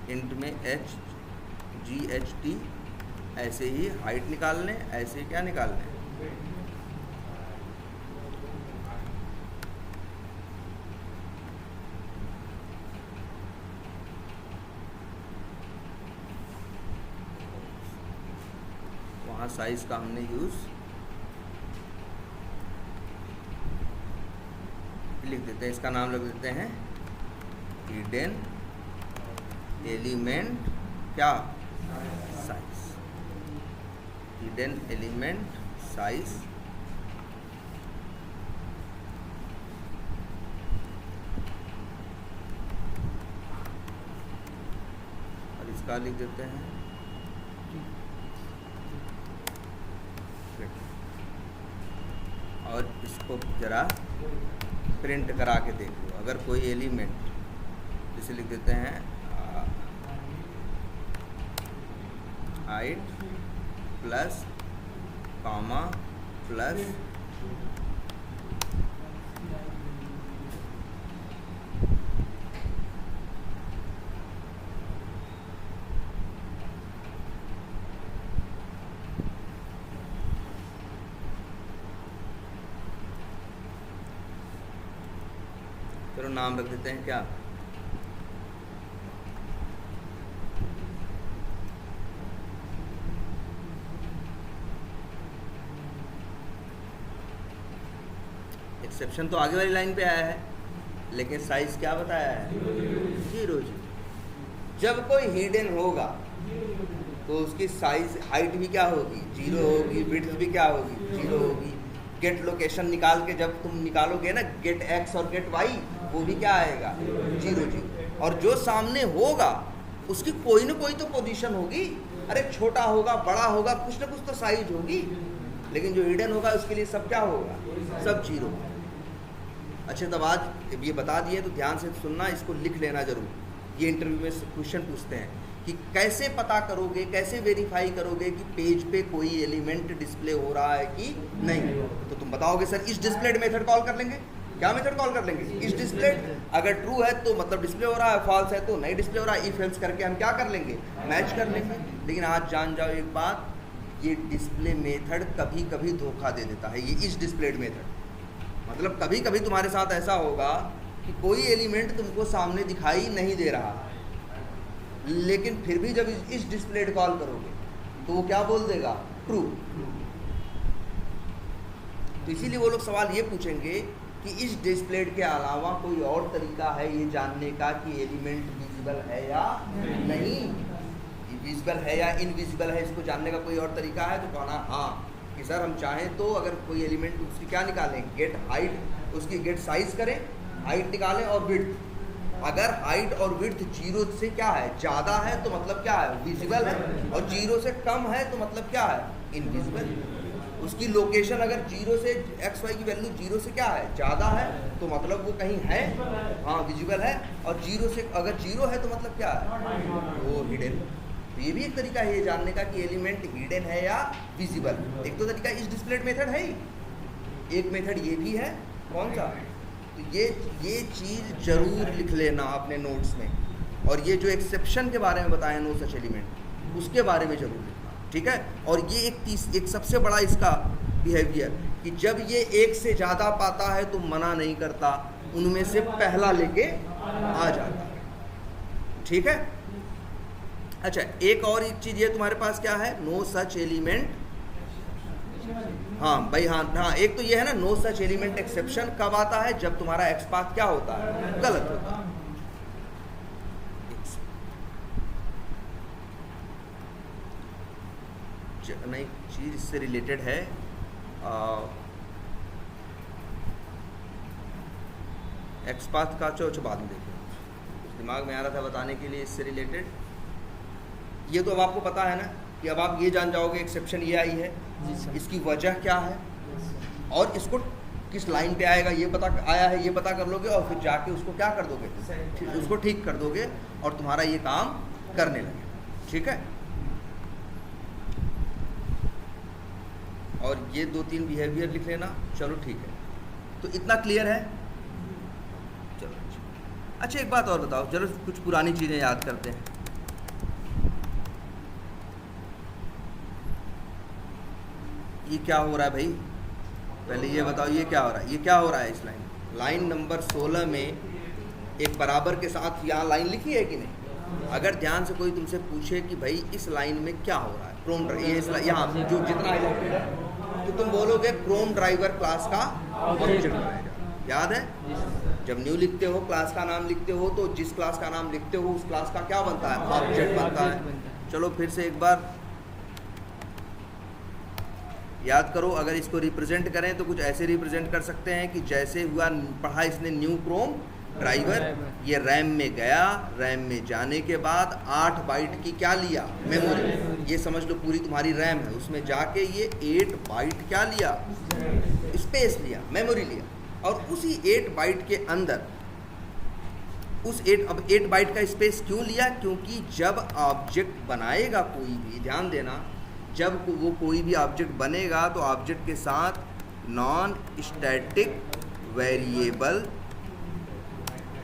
इंट में HGHT। ऐसे ही हाइट निकाल लें, ऐसे ही क्या निकाल लें? वहाँ साइज का हमने यूज़ लिख देते हैं। इसका नाम लग देते हैं हिडन एलिमेंट क्या? साइज। Hidden element size. और इसका लिख देते हैं और इसको ज़रा प्रिंट करा के देख लो। अगर कोई एलिमेंट, जैसे लिख देते हैं हाइट प्लस कॉमा प्लस चलो नाम रख देते हैं क्या? एक्सेप्शन तो आगे वाली लाइन पे आया है, लेकिन साइज क्या बताया है? 0 0। जब कोई हिडन होगा तो उसकी साइज हाइट भी क्या होगी? 0 होगी। विड्थ भी क्या होगी? 0 होगी। गेट लोकेशन निकाल के जब तुम निकालोगे ना, गेट X और गेट Y, वो भी क्या आएगा? 0 0। और जो सामने होगा उसकी कोई ना कोई तो पोजीशन होगी। अरे छोटा होगा, बड़ा होगा, कुछ ना कुछ तो साइज होगी। लेकिन जो हिडन होगा उसके लिए सब क्या होगा? सब 0। अच्छा, तब आज ये बता दिए तो ध्यान से सुनना, इसको लिख लेना जरूर। ये इंटरव्यू में क्वेश्चन पूछते हैं कि कैसे पता करोगे, कैसे वेरीफाई करोगे कि पेज पे कोई एलिमेंट डिस्प्ले हो रहा है कि नहीं। तो तुम बताओगे सर इस डिस्प्लेड मेथड कॉल कर लेंगे, क्या मेथड कॉल कर लेंगे? Is displayed. अगर ट्रू है तो मतलब डिस्प्ले हो रहा है, फॉल्स है तो नहीं डिस्प्ले हो रहा है। इफ एल्स करके हम क्या कर लेंगे? मैच कर लेंगे। लेकिन आज जान जाओ एक बात, ये डिस्प्ले मेथड कभी कभी धोखा दे देता है। ये इज डिस्प्लेड मेथड मतलब कभी कभी तुम्हारे साथ ऐसा होगा कि कोई एलिमेंट तुमको सामने दिखाई नहीं दे रहा, लेकिन फिर भी जब इस डिस्प्लेड कॉल करोगे तो वो क्या बोल देगा? ट्रू। तो इसीलिए वो लोग सवाल ये पूछेंगे कि इस डिस्प्लेड के अलावा कोई और तरीका है ये जानने का कि एलिमेंट विजिबल है या नहीं, विजिबल है या इनविजिबल है, इसको जानने का कोई और तरीका है? तो कहना हाँ कि सर हम चाहें तो अगर कोई एलिमेंट उसकी क्या निकालें, गेट हाइट, उसकी गेट साइज करें, हाइट निकालें और विड्थ। अगर हाइट और विड्थ 0 से क्या है, ज़्यादा है तो मतलब क्या है? विजिबल है। और 0 से कम है तो मतलब क्या है? इनविजिबल। उसकी लोकेशन अगर 0 से XY की वैल्यू 0 से क्या है? ज़्यादा है तो मतलब वो कहीं है, हाँ विजिबल है। और 0 से अगर 0 है तो मतलब क्या है? वो हिडन। तो ये भी एक तरीका है ये जानने का कि एलिमेंट हिडन है या विजिबल। एक तो तरीका इस डिस्प्लेड मेथड है ही, एक मेथड ये भी है। कौन सा? तो ये चीज़ जरूर लिख लेना अपने नोट्स में। और ये जो एक्सेप्शन के बारे में बताया नो सच एलिमेंट, उसके बारे में जरूर लिखना, ठीक है। और ये एक सबसे बड़ा इसका बिहेवियर कि जब ये एक से ज़्यादा पाता है तो मना नहीं करता, उनमें से पहला लेके आ जाता है, ठीक है। अच्छा, एक और एक चीज़ ये तुम्हारे पास क्या है? No such element. हाँ भाई, हाँ एक तो ये है ना, नो सच एलिमेंट एक्सेप्शन कब आता है? जब तुम्हारा एक्स पाथ क्या होता है? गलत होता है। नहीं, चीज इससे रिलेटेड है। एक्स पाथ का चौच बाद में देखिए, दिमाग में आ रहा था बताने के लिए इससे रिलेटेड। ये तो अब आपको पता है ना कि अब आप ये जान जाओगे एक्सेप्शन ये आई है, इसकी वजह क्या है और इसको किस लाइन पे आएगा ये पता आया है, ये पता कर लोगे और फिर जाके उसको क्या कर दोगे? उसको ठीक कर दोगे और तुम्हारा ये काम करने लगे, ठीक है। और ये 2-3 बिहेवियर लिख लेना। चलो ठीक है, तो इतना क्लियर है। चलो अच्छा, एक बात और बताओ, चलो कुछ पुरानी चीज़ें याद करते हैं। ये क्या हो रहा है भाई? पहले ये बताओ ये क्या हो रहा है? ये क्या हो रहा है? इस लाइन नंबर 16 में एक बराबर के साथ यहाँ लाइन लिखी है कि नहीं? अगर ध्यान से कोई तुमसे पूछे कि भाई इस लाइन में क्या हो रहा है, क्रोम ड्राइवर, ये यहाँ जो जितना हाईलाइटेड है, तो तुम बोलोगे क्रोम ड्राइवर क्लास का ऑब्जेक्ट बनाएगा। याद है? जब न्यू लिखते हो, क्लास का नाम लिखते हो, तो जिस क्लास का नाम लिखते हो उस क्लास का क्या बनता है? ऑब्जेक्ट बनता है। चलो फिर से एक बार याद करो। अगर इसको रिप्रेजेंट करें तो कुछ ऐसे रिप्रेजेंट कर सकते हैं कि जैसे हुआ, पढ़ा इसने न्यू क्रोम ड्राइवर, ये रैम में गया, रैम में जाने के बाद 8 बाइट की क्या लिया? मेमोरी। ये समझ लो पूरी तुम्हारी रैम है, उसमें जाके ये 8 बाइट क्या लिया? स्पेस लिया, मेमोरी लिया। और उसी 8 बाइट के अंदर अब 8 बाइट का स्पेस क्यों लिया? क्योंकि जब ऑब्जेक्ट बनाएगा कोई भी, ध्यान देना, जब वो कोई भी ऑब्जेक्ट बनेगा तो ऑब्जेक्ट के साथ नॉन स्टैटिक वेरिएबल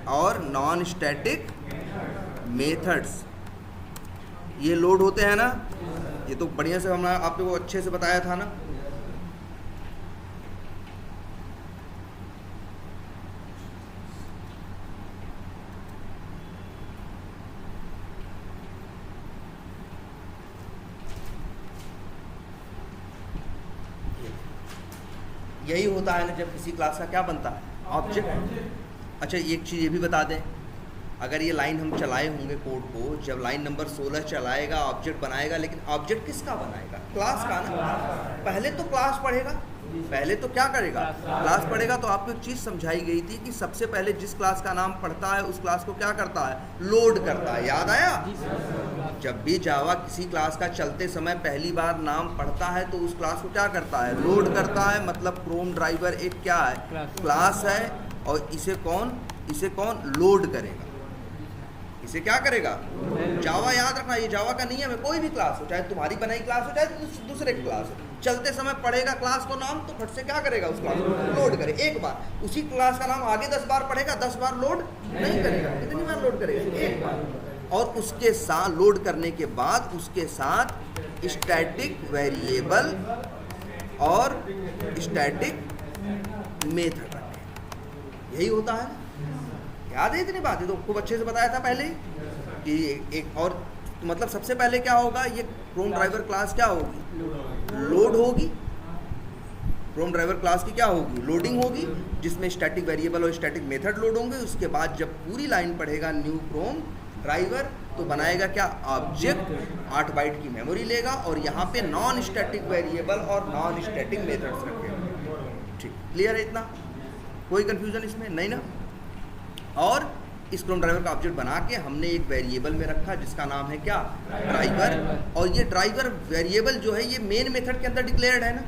और नॉन स्टैटिक मेथड्स ये लोड होते हैं ना। ये तो बढ़िया से हमने आप लोगों को अच्छे से बताया था ना। यही होता है ना जब किसी क्लास का क्या बनता है? ऑब्जेक्ट। अच्छा, एक चीज़ ये भी बता दें, अगर ये लाइन हम चलाए होंगे कोड को, जब लाइन नंबर 16 चलाएगा ऑब्जेक्ट बनाएगा, लेकिन ऑब्जेक्ट किसका बनाएगा? क्लास का ना। पहले तो क्लास पढ़ेगा, पहले तो क्या करेगा? क्लास पढ़ेगा। तो आपको एक चीज़ समझाई गई थी कि सबसे पहले जिस क्लास का नाम पढ़ता है उस क्लास को क्या करता है? लोड करता है। याद आया? जब भी जावा किसी क्लास का चलते समय पहली बार नाम पढ़ता है तो उस क्लास को क्या करता है? लोड करता है। मतलब क्रोम ड्राइवर एक क्या है? क्लास है। और इसे कौन लोड करेगा? इसे क्या करेगा? जावा। याद रखना, ये जावा का नहीं है, कोई भी क्लास हो, चाहे तुम्हारी बनाई क्लास हो चाहे दूसरे क्लास हो, चलते समय पढ़ेगा क्लास को नाम तो फट से क्या करेगा, उस क्लास को लोड करे एक बार। उसी क्लास का नाम आगे 10 बार पढ़ेगा, 10 बार लोड नहीं करेगा। कितनी बार लोड करेगा, एक बार। और उसके साथ लोड करने के बाद उसके साथ स्टैटिक वेरिएबल और स्टैटिक मेथड रखें, यही होता है। याद है इतनी बात, ये तो खूब अच्छे से बताया था पहले कि एक और मतलब सबसे पहले क्या होगा, ये क्रोम ड्राइवर क्लास क्या होगी, लोड होगी। क्रोम ड्राइवर क्लास की क्या होगी, लोडिंग होगी, जिसमें स्टैटिक वेरिएबल और स्टैटिक मेथड लोड होंगे। उसके बाद जब पूरी लाइन पढ़ेगा न्यू क्रोम ड्राइवर तो बनाएगा क्या, ऑब्जेक्ट 8 बाइट की मेमोरी लेगा और यहाँ पे नॉन स्टैटिक वेरिएबल और नॉन स्टैटिक मेथड्स रखेगा। ठीक, क्लियर है इतना, कोई कंफ्यूजन इसमें नहीं ना। और इस क्रोम ड्राइवर का ऑब्जेक्ट बना के हमने एक वेरिएबल में रखा जिसका नाम है क्या, ड्राइवर। और ये ड्राइवर वेरिएबल जो है ये मेन मेथड के अंदर डिक्लेयर्ड है ना,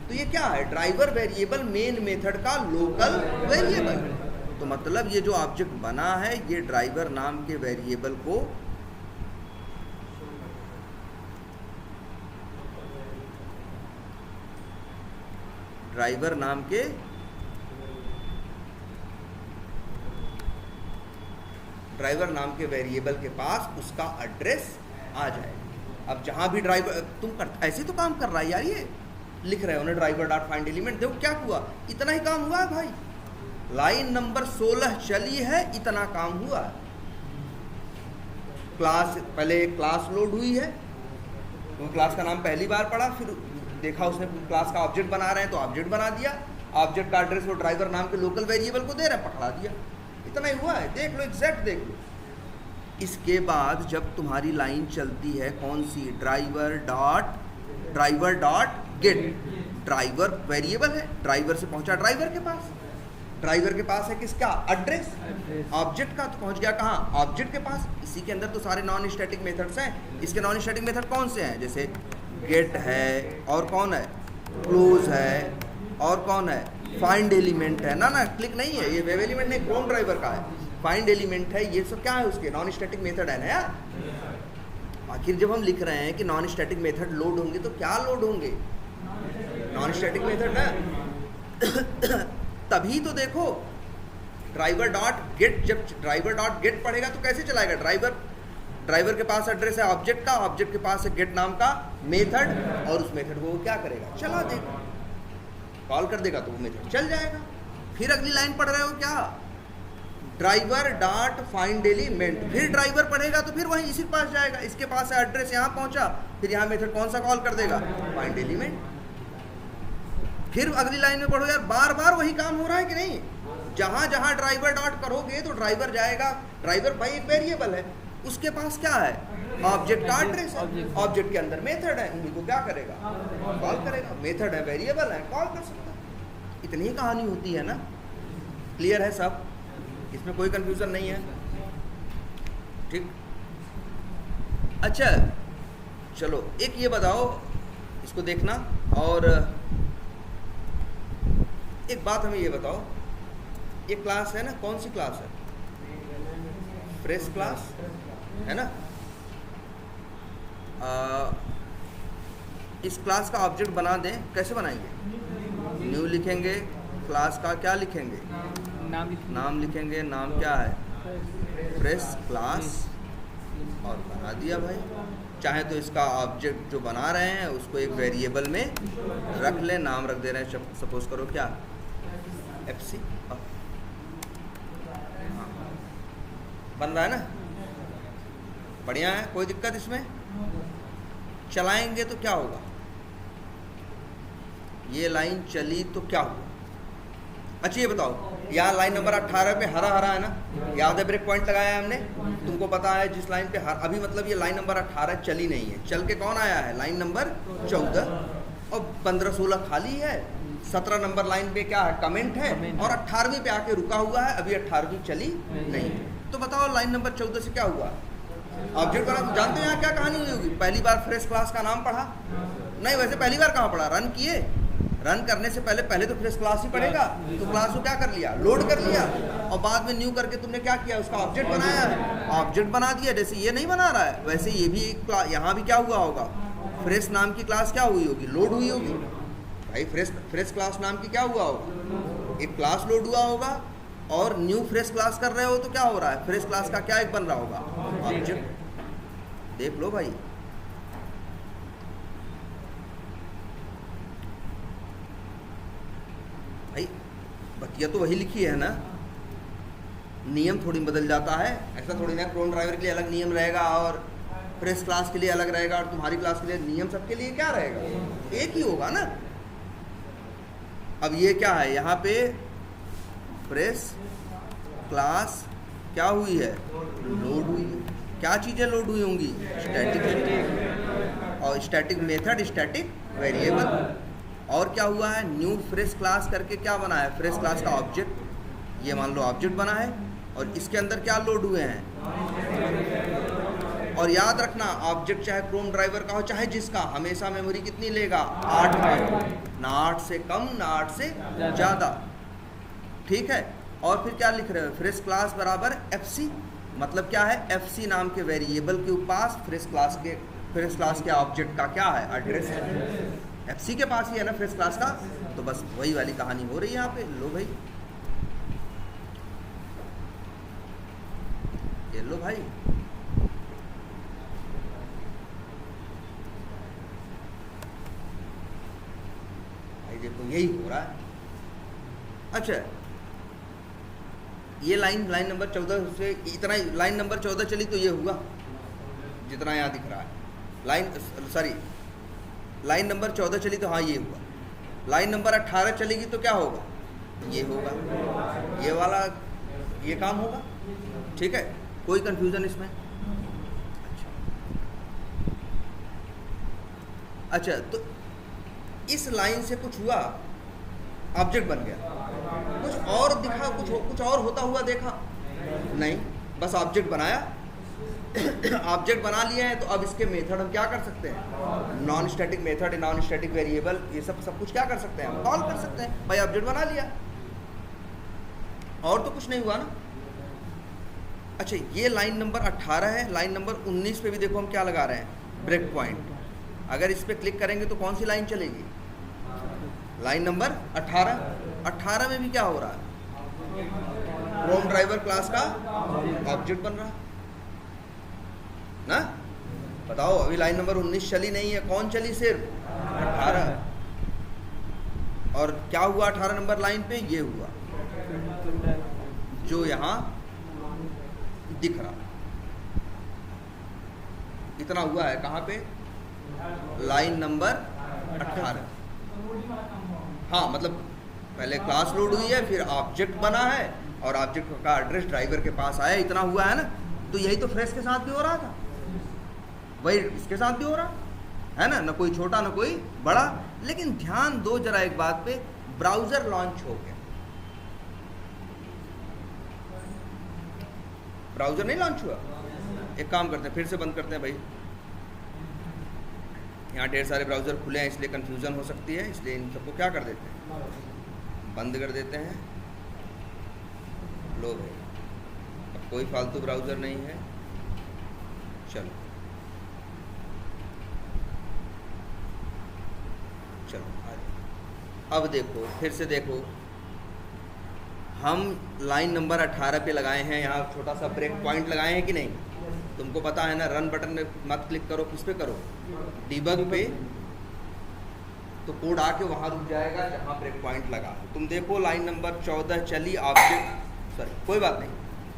तो ये क्या है, ड्राइवर वेरिएबल मेन मेथड का लोकल वेरिएबल। तो मतलब ये जो ऑब्जेक्ट बना है ये ड्राइवर नाम के वेरिएबल को ड्राइवर नाम के वेरिएबल के पास उसका एड्रेस आ जाएगा। अब जहां भी ड्राइवर तुम ऐसे तो काम कर रहा है यार, ये लिख रहे हो ना ड्राइवर डॉट फाइंड एलिमेंट, देखो क्या हुआ, इतना ही काम हुआ है भाई। लाइन नंबर 16 चली है, इतना काम हुआ है। क्लास पहले क्लास लोड हुई है, तो क्लास का नाम पहली बार पढ़ा, फिर देखा उसने क्लास का ऑब्जेक्ट बना रहे हैं तो ऑब्जेक्ट बना दिया, ऑब्जेक्ट का एड्रेस वो ड्राइवर नाम के लोकल वेरिएबल को दे रहे हैं, पकड़ा दिया, इतना ही हुआ है। देख लो, एग्जैक्ट देख लो। इसके बाद जब तुम्हारी लाइन चलती है कौन सी, driver dot get, driver variable है, ड्राइवर से पहुंचा ड्राइवर के पास, ड्राइवर के पास है किसका, एड्रेस ऑब्जेक्ट का, तो पहुंच गया कहाँ, ऑब्जेक्ट के पास। इसी के अंदर तो सारे नॉन स्टैटिक मेथड्स हैं। इसके नॉन स्टैटिक मेथड कौन से हैं, जैसे गेट है, और कौन है, क्लोज है, और कौन है, फाइंड एलिमेंट है ना, क्लिक नहीं है, ये वेब एलिमेंट नहीं, क्रोम ड्राइवर का है, फाइंड एलिमेंट है, ये सब क्या है उसके नॉन स्टैटिक मेथड है ना यार। आखिर जब हम लिख रहे हैं कि नॉन स्टैटिक मेथड लोड होंगे तो क्या लोड होंगे, नॉन स्टैटिक मेथड ना। तभी तो देखो ड्राइवर डॉट गेट, जब ड्राइवर डॉट गेट पढ़ेगा तो कैसे चलाएगा, ड्राइवर के पास एड्रेस है ऑब्जेक्ट का, ऑब्जेक्ट के पास है गेट नाम का मेथड, और उस मेथड को वो क्या करेगा, चला देगा, कॉल कर देगा तो वो मेथड चल जाएगा। फिर अगली लाइन पढ़ रहे हो क्या, ड्राइवर डॉट फाइंड एलिमेंट, फिर ड्राइवर पढ़ेगा तो फिर वहीं इसी के पास जाएगा, इसके पास है एड्रेस, यहाँ पहुंचा, फिर यहाँ मेथड कौन सा कॉल कर देगा, फाइंड एलिमेंट। फिर अगली लाइन में पढ़ो यार, बार बार वही काम हो रहा है कि नहीं, जहां जहां ड्राइवर डॉट करोगे तो ड्राइवर जाएगा, ड्राइवर भाई एक वेरिएबल है, उसके पास क्या है, ऑब्जेक्ट का एड्रेस है, ऑब्जेक्ट के अंदर मेथड है, उन्हीं को क्या करेगा, कॉल करेगा, मेथड है, वेरिएबल है, कॉल कर सकता है। इतनी ही कहानी होती है ना, क्लियर है सब, इसमें कोई कंफ्यूजन नहीं है, ठीक। अच्छा चलो एक ये बताओ, इसको देखना, और एक बात हमें ये बताओ, ये क्लास है ना, कौन सी क्लास है, फ्रेश क्लास है ना। इस क्लास का ऑब्जेक्ट बना दें, कैसे बनाएंगे, न्यू लिखेंगे, क्लास का क्या लिखेंगे, नाम लिखेंगे, नाम क्या है, फ्रेश क्लास, और बना दिया भाई। चाहे तो इसका ऑब्जेक्ट जो बना रहे हैं उसको एक वेरिएबल में रख लें, नाम रख दे रहे हैं, सपोज करो क्या, FC, बन रहा है ना, बढ़िया है, कोई दिक्कत इसमें। चलाएंगे तो क्या होगा, ये लाइन चली तो क्या होगा। अच्छा ये बताओ, यहाँ लाइन नंबर 18 पे हरा हरा है ना, याद है, ब्रेक पॉइंट लगाया है हमने, तुमको पता है जिस लाइन पे अभी मतलब ये लाइन नंबर 18 चली नहीं है, चल के कौन आया है, लाइन नंबर 14, और 15-16 खाली है, 17 नंबर लाइन पे क्या है, कमेंट है, और 18वीं पे आके रुका हुआ है, अभी 18वीं चली नहीं। तो बताओ लाइन नंबर 14 से क्या हुआ, ऑब्जेक्ट बना। जानते हो यहाँ क्या कहानी हुई होगी, पहली बार फ्रेश क्लास का नाम पढ़ा नहीं, वैसे पहली बार कहाँ पढ़ा, रन किए, रन करने से पहले तो फ्रेश क्लास ही पढ़ेगा, तो क्लास को क्या कर लिया, लोड कर लिया, और बाद में न्यू करके तुमने क्या किया, उसका ऑब्जेक्ट बनाया है, ऑब्जेक्ट बना दिया। जैसे ये नहीं बना रहा है वैसे ये भी यहाँ भी क्या हुआ होगा, फ्रेश नाम की क्लास क्या हुई होगी? लोड हुई होगी भाई। फ्रेश क्लास नाम की क्या हुआ होगा? एक क्लास लोड हुआ होगा, और न्यू फ्रेश क्लास कर रहे हो तो क्या हो रहा है? फ्रेश क्लास का क्या एक बन रहा होगा? ऑब्जेक्ट। देख लो भाई, भाई बतिया तो वही लिखी है ना, नियम थोड़ी बदल जाता है। ऐसा थोड़ी ना क्रोम ड्राइवर के लिए अलग नियम रहेगा और फ्रेश क्लास के लिए अलग रहेगा, और तुम्हारी क्लास के लिए नियम सबके लिए क्या रहेगा? एक ही होगा ना। अब ये क्या है? यहाँ पे फ्रेश क्लास क्या हुई है? लोड हुई है। क्या चीज़ें लोड हुई होंगी? स्टैटिक, और स्टैटिक मेथड, स्टैटिक वेरिएबल। और क्या हुआ है? न्यू फ्रेश क्लास करके क्या बना है? फ्रेश क्लास का ऑब्जेक्ट। ये मान लो ऑब्जेक्ट बना है, और इसके अंदर क्या लोड हुए हैं? और याद रखना, ऑब्जेक्ट चाहे क्रोम ड्राइवर का हो चाहे जिसका, हमेशा मेमोरी कितनी लेगा? 8 ना 8 से कम ना 8 से ज़्यादा। ठीक है। और फिर क्या लिख रहे हो? फ्रेश क्लास बराबर FC। मतलब क्या है? FC नाम के वेरिएबल के पास फ्रेश क्लास के ऑब्जेक्ट का क्या है? एड्रेस है। FC के पास ही है ना फ्रेश क्लास का। तो बस वही वाली कहानी हो रही है यहाँ पे। लो भाई, ये लो भाई, देखो यही हो रहा है। अच्छा, ये लाइन नंबर 14 से इतना, लाइन नंबर 14 चली तो ये हुआ जितना यहाँ दिख रहा है। लाइन नंबर 14 चली तो हाँ ये हुआ। लाइन नंबर 18 चलेगी तो क्या होगा? ये होगा, ये वाला ये काम होगा। ठीक है, कोई कंफ्यूजन इसमें? अच्छा, तो इस लाइन से कुछ हुआ, ऑब्जेक्ट बन गया, कुछ और दिखा, कुछ और होता हुआ देखा नहीं, बस ऑब्जेक्ट बनाया। ऑब्जेक्ट बना लिया है, तो अब इसके मेथड हम क्या कर सकते हैं? Non static method, non static variable, ये सब कुछ क्या कर सकते हैं? हम कॉल कर सकते हैं। भाई ऑब्जेक्ट बना लिया, और तो कुछ नहीं हुआ ना। अच्छा, ये लाइन नंबर 18 है। लाइन नंबर 19 पे भी देखो हम क्या लगा रहे हैं? Break point. अगर इस पर क्लिक करेंगे तो कौन सी लाइन चलेगी? Line number 18। 18 में भी क्या हो रहा है? क्रोम ड्राइवर क्लास का ऑब्जेक्ट बन रहा है ना। बताओ, अभी लाइन नंबर 19 चली नहीं है, कौन चली? सिर्फ 18। और क्या हुआ 18 नंबर लाइन पे? ये हुआ जो यहाँ दिख रहा, इतना हुआ है। कहाँ पे? Line number 18। हाँ, मतलब पहले क्लास लोड हुई है, फिर ऑब्जेक्ट बना है, और ऑब्जेक्ट का एड्रेस ड्राइवर के पास आया, इतना हुआ है ना। तो यही तो फ्रेश के साथ भी हो रहा था, वही इसके साथ भी हो रहा है ना। न कोई छोटा न कोई बड़ा। लेकिन ध्यान दो जरा एक बात पे, ब्राउजर लॉन्च हो गया, ब्राउजर नहीं लॉन्च हुआ। एक काम करते हैं, फिर से बंद करते हैं भाई। यहाँ ढेर सारे ब्राउज़र खुले हैं, इसलिए कन्फ्यूज़न हो सकती है, इसलिए इन सबको क्या कर देते हैं? बंद कर देते हैं। लो भाई, अब कोई फालतू ब्राउज़र नहीं है। चलो अब देखो, फिर से देखो, हम लाइन नंबर 18 पे लगाए हैं, यहाँ छोटा सा ब्रेक पॉइंट लगाए हैं कि नहीं? तुमको पता है ना, रन बटन में मत क्लिक करो, किस पे करो? डिबग पे। तो कोड आके वहाँ रुक जाएगा जहाँ ब्रेक पॉइंट लगा। तुम देखो लाइन नंबर 14 चली, ऑब्जेक्ट, सॉरी कोई बात नहीं,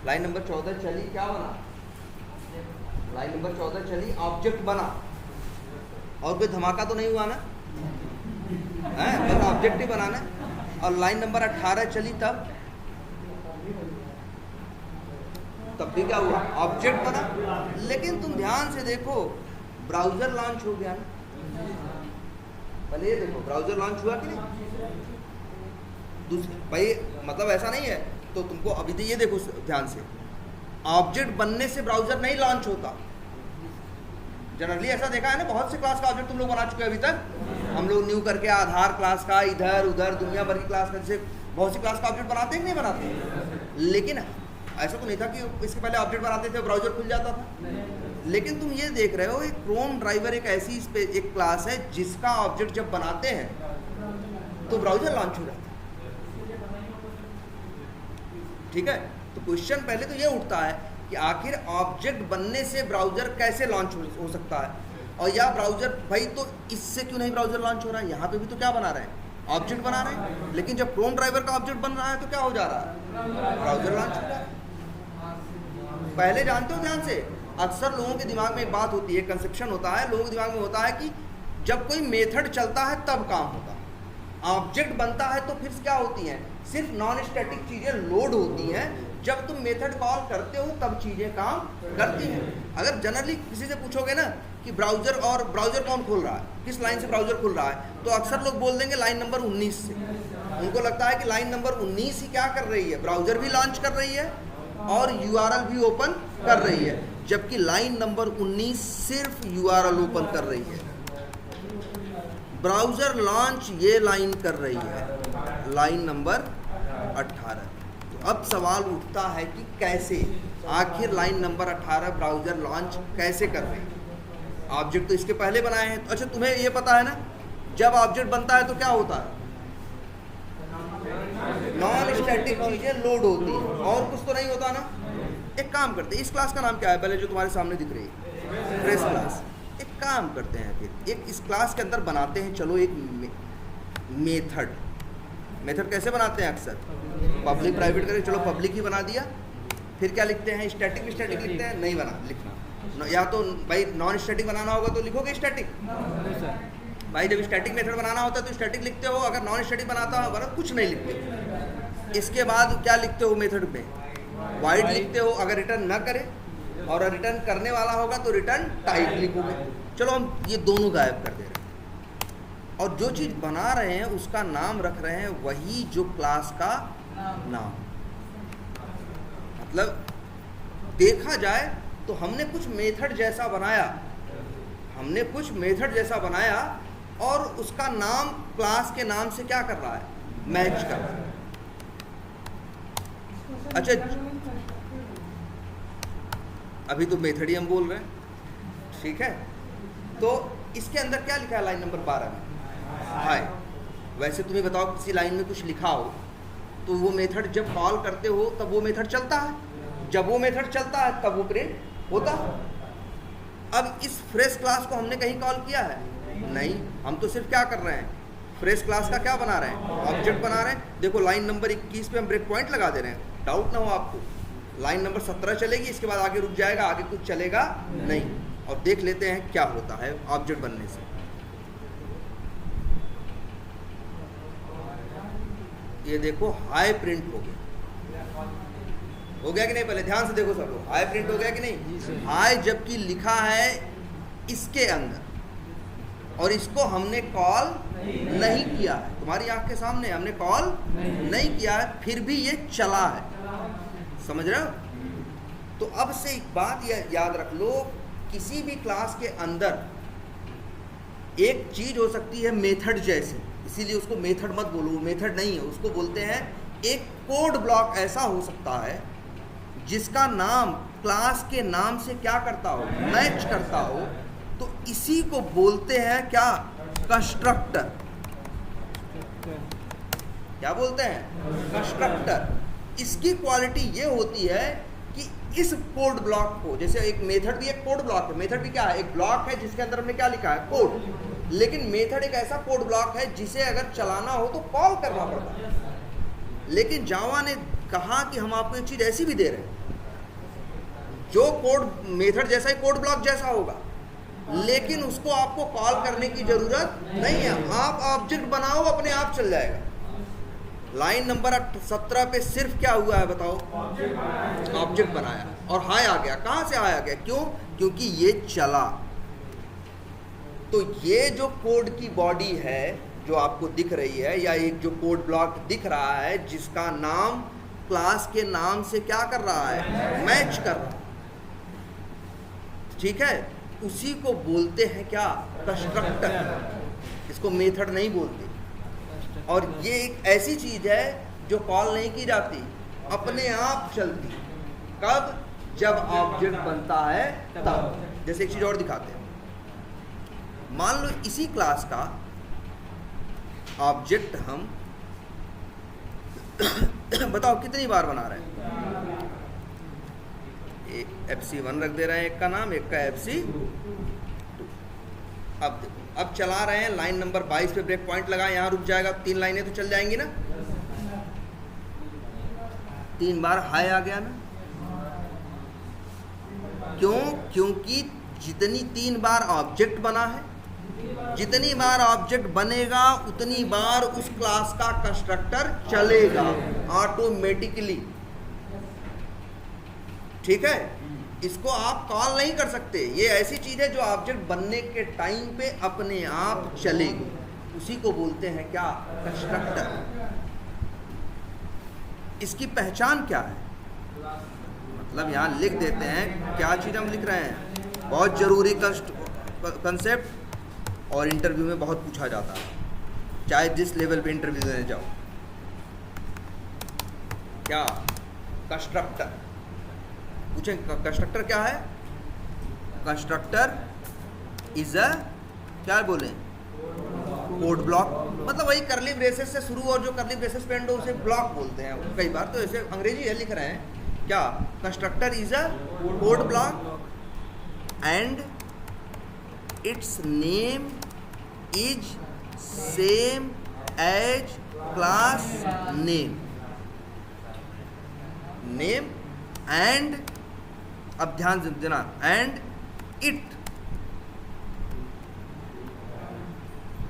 लाइन नंबर 14 चली, क्या बना? लाइन नंबर 14 चली, ऑब्जेक्ट बना, और कोई धमाका तो नहीं हुआ ना? है, बस ऑब्जेक्ट ही बनाना। और लाइन नंबर 18 चली, तब भी क्या हुआ? ऑब्जेक्ट बना। लेकिन तुम ध्यान से देखो, ब्राउजर लॉन्च हो गया ना। पहले ये देखो, ब्राउजर लॉन्च हुआ कि नहीं? दूसरी भाई, मतलब ऐसा नहीं है। तो तुमको अभी तो ये देखो ध्यान से, ऑब्जेक्ट बनने से ब्राउजर नहीं लॉन्च होता। जनरली ऐसा देखा है ना, बहुत से क्लास का ऑब्जेक्ट तुम लोग बना चुके हैं अभी तक। हम लोग न्यू करके आधार क्लास का, इधर उधर दुनिया भर की क्लास का, जैसे बहुत सी क्लास का ऑब्जेक्ट बनाते हैं कि नहीं बनाते? लेकिन ऐसा तो नहीं था कि इसके पहले ऑब्जेक्ट बनाते थे ब्राउजर खुल जाता था। लेकिन तुम ये देख रहे हो एक क्रोम ड्राइवर एक ऐसी एक क्लास है जिसका ऑब्जेक्ट जब बनाते हैं तो ब्राउजर लॉन्च हो जाता है। ठीक है, तो क्वेश्चन पहले तो ये उठता है कि आखिर ऑब्जेक्ट बनने से ब्राउजर कैसे लॉन्च हो सकता है, और या ब्राउजर भाई तो इससे क्यों नहीं ब्राउजर लॉन्च हो रहा है? यहाँ पे भी तो क्या बना रहे हैं? ऑब्जेक्ट बना रहे हैं। लेकिन जब क्रोम ड्राइवर का ऑब्जेक्ट बन रहा है तो क्या हो जा रहा है? ब्राउजर लॉन्च हो रहा है। पहले जानते हो ध्यान से, अक्सर लोगों के दिमाग में एक बात होती है, कंसेप्शन होता है लोगों के दिमाग में होता है कि जब कोई मेथड चलता है तब काम होता है, ऑब्जेक्ट बनता है तो फिर क्या होती हैं? सिर्फ नॉन स्टैटिक चीज़ें लोड होती हैं। जब तुम मेथड कॉल करते हो तब चीज़ें काम करती हैं। अगर जनरली किसी से पूछोगे ना कि ब्राउजर कौन खोल रहा है, किस लाइन से ब्राउजर खुल रहा है, तो अक्सर लोग बोल देंगे लाइन नंबर 19 से। उनको लगता है कि लाइन नंबर 19 ही क्या कर रही है? ब्राउजर भी लॉन्च कर रही है और URL भी ओपन कर रही है, जबकि लाइन नंबर 19 सिर्फ URL ओपन कर रही है। ब्राउजर लॉन्च ये लाइन कर रही है, लाइन नंबर 18। तो अब सवाल उठता है कि कैसे, आखिर लाइन नंबर 18 ब्राउजर लॉन्च कैसे कर रही है? ऑब्जेक्ट तो इसके पहले बनाए हैं। तो अच्छा, तुम्हें ये पता है ना जब ऑब्जेक्ट बनता है तो क्या होता है? नॉन स्टैटिक चीजें लोड होती हैं, और कुछ तो नहीं होता ना। एक काम करते हैं, इस क्लास का नाम क्या है? पहले जो तुम्हारे सामने दिख रही है फ्रेश क्लास। एक काम करते हैं, फिर एक इस क्लास के अंदर बनाते हैं, चलो एक मेथड कैसे बनाते हैं? अक्सर पब्लिक प्राइवेट करके, चलो पब्लिक ही बना दिया। फिर क्या लिखते हैं? स्टैटिक लिखते हैं? नहीं लिखना, या तो भाई नॉन स्टैटिक बनाना होगा तो लिखोगे स्टैटिक। भाई जब स्टैटिक मेथड बनाना होता है तो स्टैटिक लिखते हो, अगर नॉन स्टैटिक बनाता होगा तो कुछ नहीं लिखते हो। इसके बाद क्या लिखते हो? मेथड में वाइड लिखते हो, अगर रिटर्न ना करे, और रिटर्न करने वाला होगा तो रिटर्न टाइप लिखोगे। चलो हम ये दोनों गायब कर दे रहे हैं, और जो चीज़ बना रहे हैं उसका नाम रख रहे हैं वही जो क्लास का नाम। मतलब देखा जाए तो हमने कुछ मेथड जैसा बनाया, और उसका नाम क्लास के नाम से क्या कर रहा है? मैच कर रहा है। अच्छा, अभी तो मेथड ही हम बोल रहे हैं, ठीक है। तो इसके अंदर क्या लिखा है लाइन नंबर 12 में? हाय। वैसे तुम्हें बताओ किसी लाइन में कुछ लिखा हो तो वो मेथड जब कॉल करते हो तब वो मेथड चलता है, जब वो मेथड चलता है तब वो प्रिंट होता है। अब इस फ्रेश क्लास को हमने कहीं कॉल किया है? नहीं, हम तो सिर्फ क्या कर रहे हैं? फ्रेश क्लास का क्या बना रहे हैं? ऑब्जेक्ट बना रहे हैं। देखो लाइन नंबर 21 पे हम ब्रेक पॉइंट लगा दे रहे हैं, डाउट ना हो आपको। लाइन नंबर 17 चलेगी, इसके बाद आगे रुक जाएगा, आगे कुछ चलेगा नहीं। और देख लेते हैं क्या होता है ऑब्जेक्ट बनने से। ये देखो हाई प्रिंट हो गया कि नहीं? पहले ध्यान से देखो सब लोग, हाई प्रिंट हो गया कि नहीं? हाई जबकि लिखा है इसके अंदर, और इसको हमने कॉल नहीं किया है, तुम्हारी आंख के सामने हमने कॉल नहीं किया है, फिर भी ये चला है। समझ रहे हो? तो अब से एक बात याद रख लो, किसी भी क्लास के अंदर एक चीज हो सकती है मेथड जैसे, इसीलिए उसको मेथड मत बोलो, मेथड नहीं है, उसको बोलते हैं एक कोड ब्लॉक। ऐसा हो सकता है जिसका नाम क्लास के नाम से क्या करता हो? मैच करता हो। तो इसी को बोलते हैं क्या? कंस्ट्रक्टर। क्या बोलते हैं? कंस्ट्रक्टर। इसकी क्वालिटी ये होती है कि इस कोड ब्लॉक को, जैसे एक मेथड भी एक कोड ब्लॉक है, मेथड भी क्या है? एक ब्लॉक है जिसके अंदर हमने क्या लिखा है? कोड। लेकिन मेथड एक ऐसा कोड ब्लॉक है जिसे अगर चलाना हो तो कॉल करना पड़ता है। लेकिन जावा ने कहा कि हम आपको एक चीज ऐसी भी दे रहे हैं जो कोड मेथड जैसा ही कोड ब्लॉक जैसा होगा, लेकिन उसको आपको कॉल करने की जरूरत नहीं है। आप ऑब्जेक्ट बनाओ, अपने आप चल जाएगा। लाइन नंबर 17 पे सिर्फ क्या हुआ है बताओ? ऑब्जेक्ट बनाया और हाई आ गया। कहां से हाई आ गया? क्यों? क्योंकि ये चला। तो ये जो कोड की बॉडी है जो आपको दिख रही है, या एक जो कोड ब्लॉक दिख रहा है जिसका नाम क्लास के नाम से क्या कर रहा है? मैच कर रहा है, ठीक है। उसी को बोलते हैं क्या? कंस्ट्रक्टर। इसको मेथड नहीं बोलते। और ये एक ऐसी चीज है जो कॉल नहीं की जाती, अपने आप चलती। कब? जब ऑब्जेक्ट बनता है तब। जैसे एक चीज़ और दिखाते हैं, मान लो इसी क्लास का ऑब्जेक्ट हम बताओ कितनी बार बना रहे हैं, FC1 रख दे रहे हैं एक का नाम, एक का FC2। अब देखो, अब चला रहे हैं, लाइन नंबर 22 पे ब्रेक पॉइंट लगा, यहाँ रुक जाएगा, 3 लाइनें तो चल जाएंगी ना, 3 बार हाय आ गया ना, क्यों? क्योंकि जितनी 3 बार ऑब्जेक्ट बना है, जितनी बार ऑब्जेक्ट बनेगा उतनी बार उस क्लास का कंस्ट्रक्टर चलेगा ऑटोमेटिकली। ठीक है, इसको आप कॉल नहीं कर सकते, ये ऐसी चीज है जो ऑब्जेक्ट बनने के टाइम पे अपने आप चलेगी, उसी को बोलते हैं क्या? कंस्ट्रक्टर। इसकी पहचान क्या है? मतलब यहाँ लिख देते हैं, क्या चीज़ हम लिख रहे हैं, बहुत ज़रूरी कंसेप्ट और इंटरव्यू में बहुत पूछा जाता है, चाहे जिस लेवल पे इंटरव्यू देने जाओ। क्या? कंस्ट्रक्टर। पूछें कंस्ट्रक्टर क्या है? कंस्ट्रक्टर इज अ, क्या बोलें, कोड ब्लॉक। मतलब वही करली ब्रेसेस से शुरू और जो करली ब्रेसेस पे एंड हो उसे ब्लॉक बोलते हैं कई बार, तो ऐसे अंग्रेजी है लिख रहे हैं क्या? Constructor is a code block and its name is same as class name. Name and, अब ध्यान से देना, एंड इट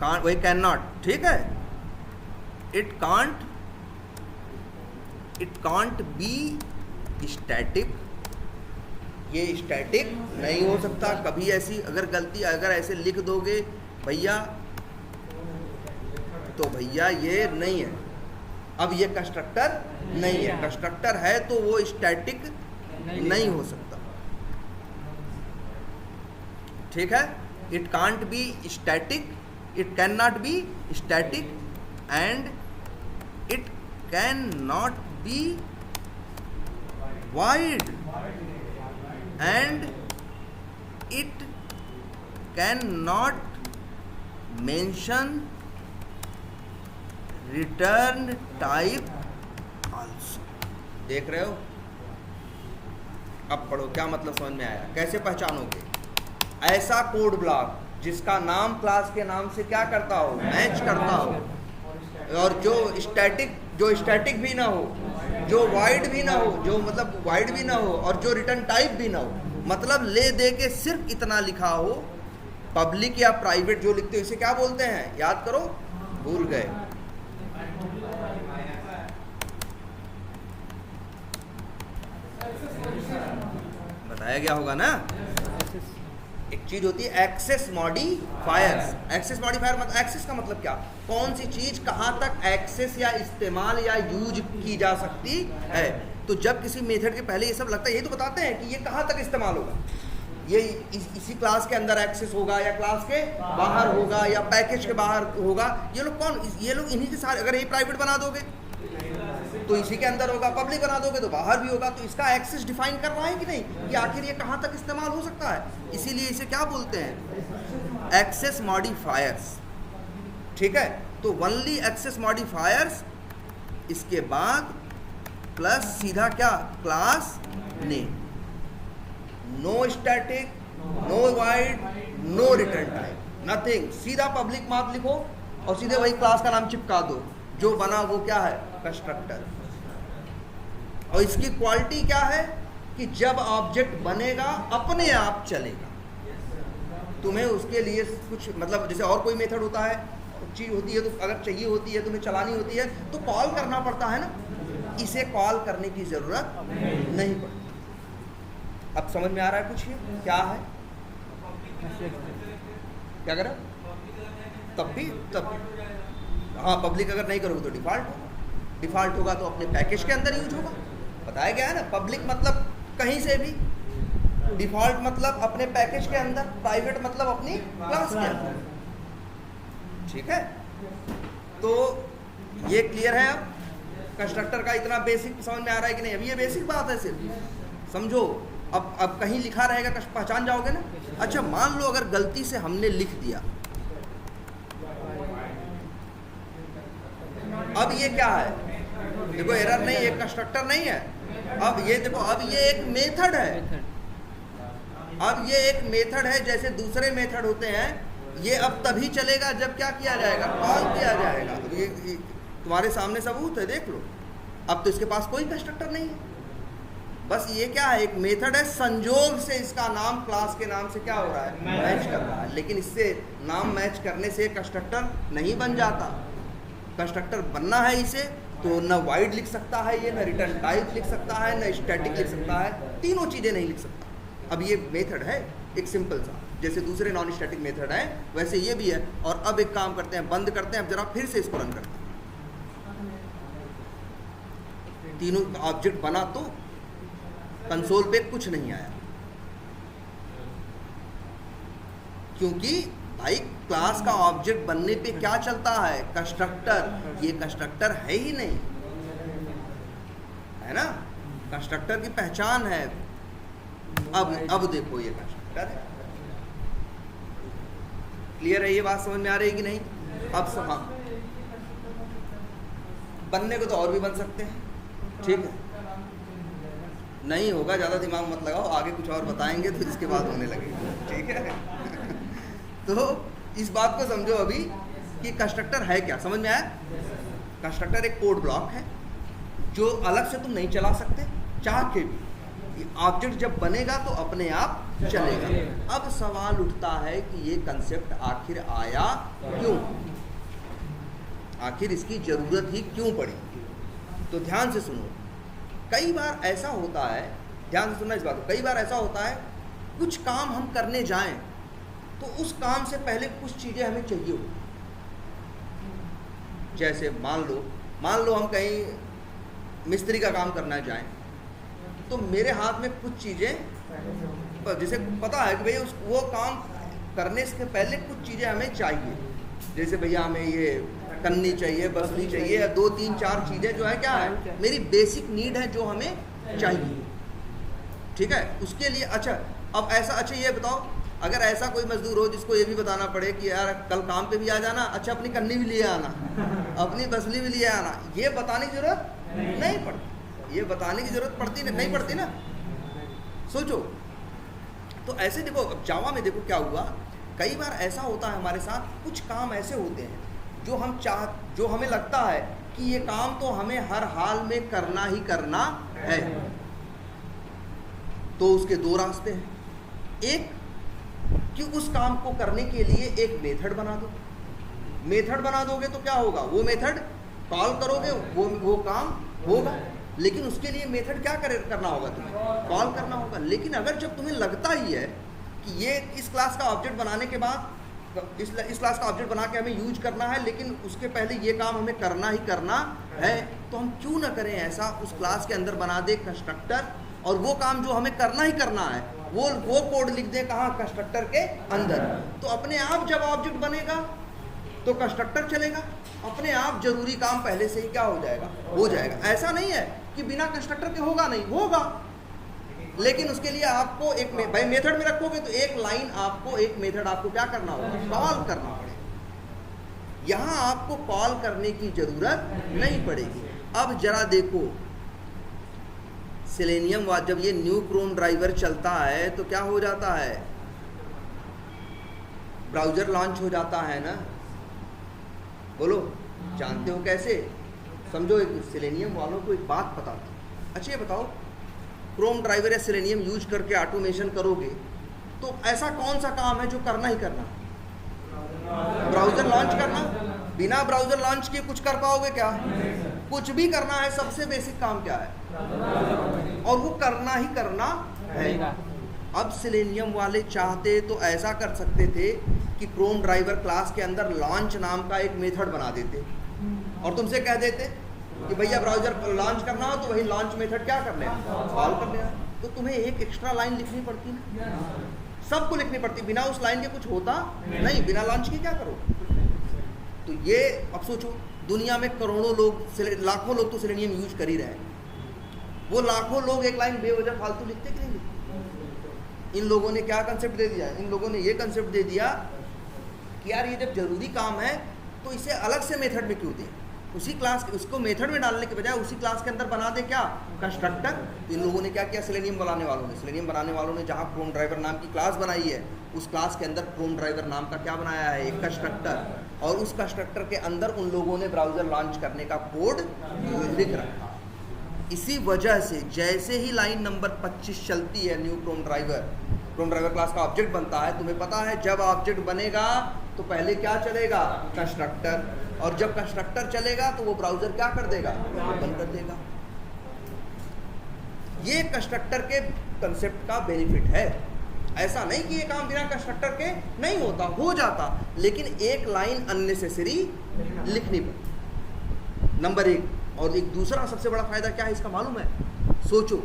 कांट, वही कैन नॉट, ठीक है, इट कांट बी स्टैटिक। ये स्टैटिक नहीं हो सकता कभी। ऐसी अगर गलती अगर ऐसे लिख दोगे भैया तो भैया ये नहीं है, अब ये कंस्ट्रक्टर नहीं है। कंस्ट्रक्टर है तो वो स्टैटिक नहीं हो सकता, ठीक है। It can't be static, it can not B static and it can not B void and it cannot mention return type also। देख रहे हो? अब पढ़ो, क्या मतलब समझ में आया? कैसे पहचानोगे? ऐसा कोड ब्लॉक जिसका नाम क्लास के नाम से क्या करता हो, मैच करता हो, और जो स्टैटिक भी ना हो, जो वाइड भी ना हो, जो मतलब वाइड भी ना हो, और जो रिटर्न टाइप भी ना हो, मतलब ले दे के सिर्फ इतना लिखा हो। पब्लिक या प्राइवेट जो लिखते हो इसे क्या बोलते हैं? याद करो, भूल गए। बताया गया होगा ना। एक चीज होती है एक्सेस मॉडिफायर्स। एक्सेस मॉडिफायर मतलब, एक्सेस का मतलब क्या? कौन सी चीज कहां तक एक्सेस या इस्तेमाल या यूज की जा सकती है। तो जब किसी मेथड के पहले ये सब लगता है, ये तो बताते हैं कि ये कहां तक इस्तेमाल होगा, ये इसी क्लास के अंदर एक्सेस होगा या क्लास के बाहर होगा या पैकेज के बाहर होगा। ये लोग कौन? ये लोग इन्हीं के साथ। अगर ये प्राइवेट बना दोगे तो इसी के अंदर होगा, पब्लिक बना दोगे तो बाहर भी होगा। तो इसका एक्सेस डिफाइन कर रहा है कि नहीं, कि आखिर ये कहाँ तक इस्तेमाल हो सकता है। इसीलिए इसे क्या बोलते हैं? एक्सेस मॉडिफायर्स, ठीक है। तो ओनली एक्सेस मॉडिफायर्स, इसके बाद प्लस सीधा क्या? Class name. No static, no void, no return type, nothing. सीधा पब्लिक मत लिखो और सीधे वही क्लास का नाम चिपका दो। जो बना वो क्या है? कंस्ट्रक्टर। और इसकी क्वालिटी क्या है? कि जब ऑब्जेक्ट बनेगा अपने आप चलेगा। तुम्हें उसके लिए कुछ मतलब, जैसे और कोई मेथड होता है, चीज होती है, तो अगर चाहिए होती है, तुम्हें चलानी होती है तो कॉल करना पड़ता है ना। इसे कॉल करने की जरूरत नहीं पड़ती। अब समझ में आ रहा है कुछ? ये क्या है? क्या करें? तब हाँ, पब्लिक अगर नहीं करोगे तो डिफॉल्ट होगा। डिफॉल्ट होगा तो अपने पैकेज के अंदर यूज होगा। बताया गया है ना। पब्लिक मतलब कहीं से भी, डिफॉल्ट मतलब अपने पैकेज के अंदर, प्राइवेट मतलब अपनी क्लास के अंदर, ठीक है। तो ये क्लियर है। अब कंस्ट्रक्टर का इतना बेसिक समझ में आ रहा है कि नहीं? अभी ये बेसिक बात है, सिर्फ समझो अब कहीं लिखा रहेगा पहचान जाओगे ना। अच्छा मान लो अगर गलती से हमने लिख दिया, अब ये क्या है, देखो एरर नहीं, ये कंस्ट्रक्टर नहीं है। अब ये देखो, अब ये एक मेथड है, अब ये एक मेथड है। जैसे दूसरे मेथड होते हैं, ये अब तभी चलेगा जब क्या किया जाएगा, कॉल किया जाएगा। अब ये तुम्हारे सामने सबूत है, देख लो। अब तो इसके पास कोई कंस्ट्रक्टर नहीं है, बस ये क्या है, एक मेथड है, संजोग से इसका नाम क्लास के नाम से क्या हो रहा है, मैच कर रहा है। लेकिन इससे नाम मैच करने से कंस्ट्रक्टर नहीं बन जाता। कंस्ट्रक्टर बनना है इसे तो न वाइड लिख सकता है ये, न रिटर्न टाइप लिख सकता है, न स्टैटिक लिख सकता है, तीनों चीज़ें नहीं लिख सकता। अब ये मेथड है एक सिंपल सा, जैसे दूसरे नॉन स्टैटिक मेथड है वैसे ये भी है। और अब एक काम करते हैं, बंद करते हैं, अब जरा फिर से इसको रन करते हैं। तीनों ऑब्जेक्ट बना तो कंसोल पे कुछ नहीं आया, क्योंकि भाई क्लास का ऑब्जेक्ट बनने पे क्या चलता है, कंस्ट्रक्टर। ये कंस्ट्रक्टर है ही नहीं, है ना, कंस्ट्रक्टर की पहचान है। अब देखो ये कंस्ट्रक्टर है। क्लियर है, ये बात समझ में आ रही है कि नहीं? अब हाँ, बनने को तो और भी बन सकते हैं, ठीक है, नहीं होगा, ज़्यादा दिमाग मत लगाओ, आगे कुछ और बताएंगे तो इसके बाद होने लगेगा, ठीक है। तो इस बात को समझो अभी कि कंस्ट्रक्टर है क्या, समझ में आया? कंस्ट्रक्टर एक कोड ब्लॉक है जो अलग से तुम नहीं चला सकते चाह के भी। ऑब्जेक्ट जब बनेगा तो अपने आप चलेगा। अब सवाल उठता है कि ये कंसेप्ट आखिर आया क्यों, आखिर इसकी जरूरत ही क्यों पड़ी? तो ध्यान से सुनो, कई बार ऐसा होता है, ध्यान से सुनना इस बात को, कई बार ऐसा होता है कुछ काम हम करने जाएं तो उस काम से पहले कुछ चीज़ें हमें चाहिए हो। जैसे मान लो हम कहीं मिस्त्री का काम करना जाएं तो मेरे हाथ में कुछ चीज़ें, जैसे पता है कि भैया वो काम करने से पहले कुछ चीज़ें हमें चाहिए। जैसे भैया हमें ये कन्नी चाहिए, बसली चाहिए, या 2 3 4 चीज़ें जो है क्या है, मेरी बेसिक नीड है जो हमें चाहिए, ठीक है। उसके लिए अच्छा, अब ऐसा, अच्छा ये बताओ, अगर ऐसा कोई मजदूर हो जिसको ये भी बताना पड़े कि यार कल काम पे भी आ जाना, अच्छा अपनी कन्नी भी लिए आना, अपनी बसली भी लिए आना, ये बताने की जरूरत नहीं पड़ती, ये बताने की जरूरत पड़ती नहीं पड़ती ना। सोचो तो ऐसे देखो, अब जावा में देखो क्या हुआ, कई बार ऐसा होता है हमारे साथ, कुछ काम ऐसे होते हैं जो हमें लगता है कि ये काम तो हमें हर हाल में करना ही करना है। तो उसके 2 रास्ते हैं, एक कि उस काम को करने के लिए एक मेथड बना दो। मेथड बना दोगे तो क्या होगा, वो मेथड कॉल करोगे, वो काम होगा, लेकिन उसके लिए मेथड क्या करना होगा, तुम्हें कॉल करना होगा। लेकिन अगर जब तुम्हें लगता ही है कि ये इस क्लास का ऑब्जेक्ट बनाने के बाद, इस क्लास का ऑब्जेक्ट बना के हमें यूज करना है, लेकिन उसके पहले ये काम हमें करना ही करना है, तो हम क्यों ना करें ऐसा, उस क्लास के अंदर बना दे कंस्ट्रक्टर, और वो काम जो हमें करना ही करना है वो कोड लिख दे कहाँ, कंस्ट्रक्टर के अंदर। तो अपने आप जब ऑब्जेक्ट बनेगा तो कंस्ट्रक्टर चलेगा, अपने आप जरूरी काम पहले से ही क्या हो जाएगा, हो जाएगा। ऐसा नहीं है कि बिना कंस्ट्रक्टर के होगा, नहीं होगा, लेकिन उसके लिए आपको एक भाई मेथड में रखोगे तो एक लाइन आपको, एक मेथड आपको क्या करना होगा, कॉल करना पड़ेगा। यहाँ आपको कॉल करने की जरूरत नहीं पड़ेगी। अब जरा देखो, सेलेनियम जब ये न्यू क्रोम ड्राइवर चलता है तो क्या हो जाता है, ब्राउजर लॉन्च हो जाता है ना, बोलो जानते हो कैसे? समझो, एक सेलेनियम वालों को एक बात पता थी। अच्छा ये बताओ, क्रोम ड्राइवर या सेलेनियम यूज करके ऑटोमेशन करोगे तो ऐसा कौन सा काम है जो करना ही करना, ब्राउजर लॉन्च करना? बिना ब्राउजर लॉन्च के कुछ कर पाओगे क्या? कुछ भी करना है, सबसे बेसिक काम क्या है, और वो करना ही करना है। अब सेलेनियम वाले चाहते तो ऐसा कर सकते थे कि क्रोम ड्राइवर क्लास के अंदर लॉन्च नाम का एक मेथड बना देते और तुमसे कह देते कि भैया ब्राउजर लॉन्च करना हो तो वही लॉन्च मेथड क्या कर लेना, कॉल कर लेना। तो तुम्हें एक एक्स्ट्रा लाइन लिखनी पड़ती ना, सबको लिखनी पड़ती, बिना उस लाइन के कुछ होता नहीं, बिना लॉन्च के क्या करो। तो ये अब सोचो, दुनिया में करोड़ों लोग, लाखों लोग तो सेलेनियम यूज कर ही रहे हैं, वो लाखों लोग एक लाइन बेवजह फालतू लिखते कि नहीं लिखते? इन लोगों ने क्या कंसेप्ट दे दिया, इन लोगों ने ये कंसेप्ट दे दिया कि यार ये जब जरूरी काम है तो इसे अलग से मेथड में क्यों दें, उसी क्लास उसको मेथड में डालने के बजाय उसी क्लास के अंदर बना दे क्या, कंस्ट्रक्टर। तो इन लोगों ने क्या किया, सेलेनियम बनाने वालों ने जहाँ क्रोम ड्राइवर नाम की क्लास बनाई है, उस क्लास के अंदर क्रोम ड्राइवर नाम का क्या बनाया है, एक कंस्ट्रक्टर, और उस कंस्ट्रक्टर के अंदर उन लोगों ने ब्राउज़र लॉन्च करने का कोड लिख रखा। इसी वजह से जैसे ही लाइन नंबर 25 चलती है, न्यू क्रोम ड्राइवर क्लास का ऑब्जेक्ट बनता है, तुम्हें पता है जब ऑब्जेक्ट बनेगा तो पहले क्या चलेगा, कंस्ट्रक्टर, और जब कंस्ट्रक्टर चलेगा तो वो ब्राउज़र क्या कर देगा, बंद कर देगा। ये कंस्ट्रक्टर के कंसेप्ट का बेनिफिट है। ऐसा नहीं कि ये काम बिना कंस्ट्रक्टर के नहीं होता, हो जाता, लेकिन एक लाइन अननेसेसरी लिखनी पड़ती, नंबर एक। और एक दूसरा सबसे बड़ा फायदा क्या है इसका मालूम है, सोचो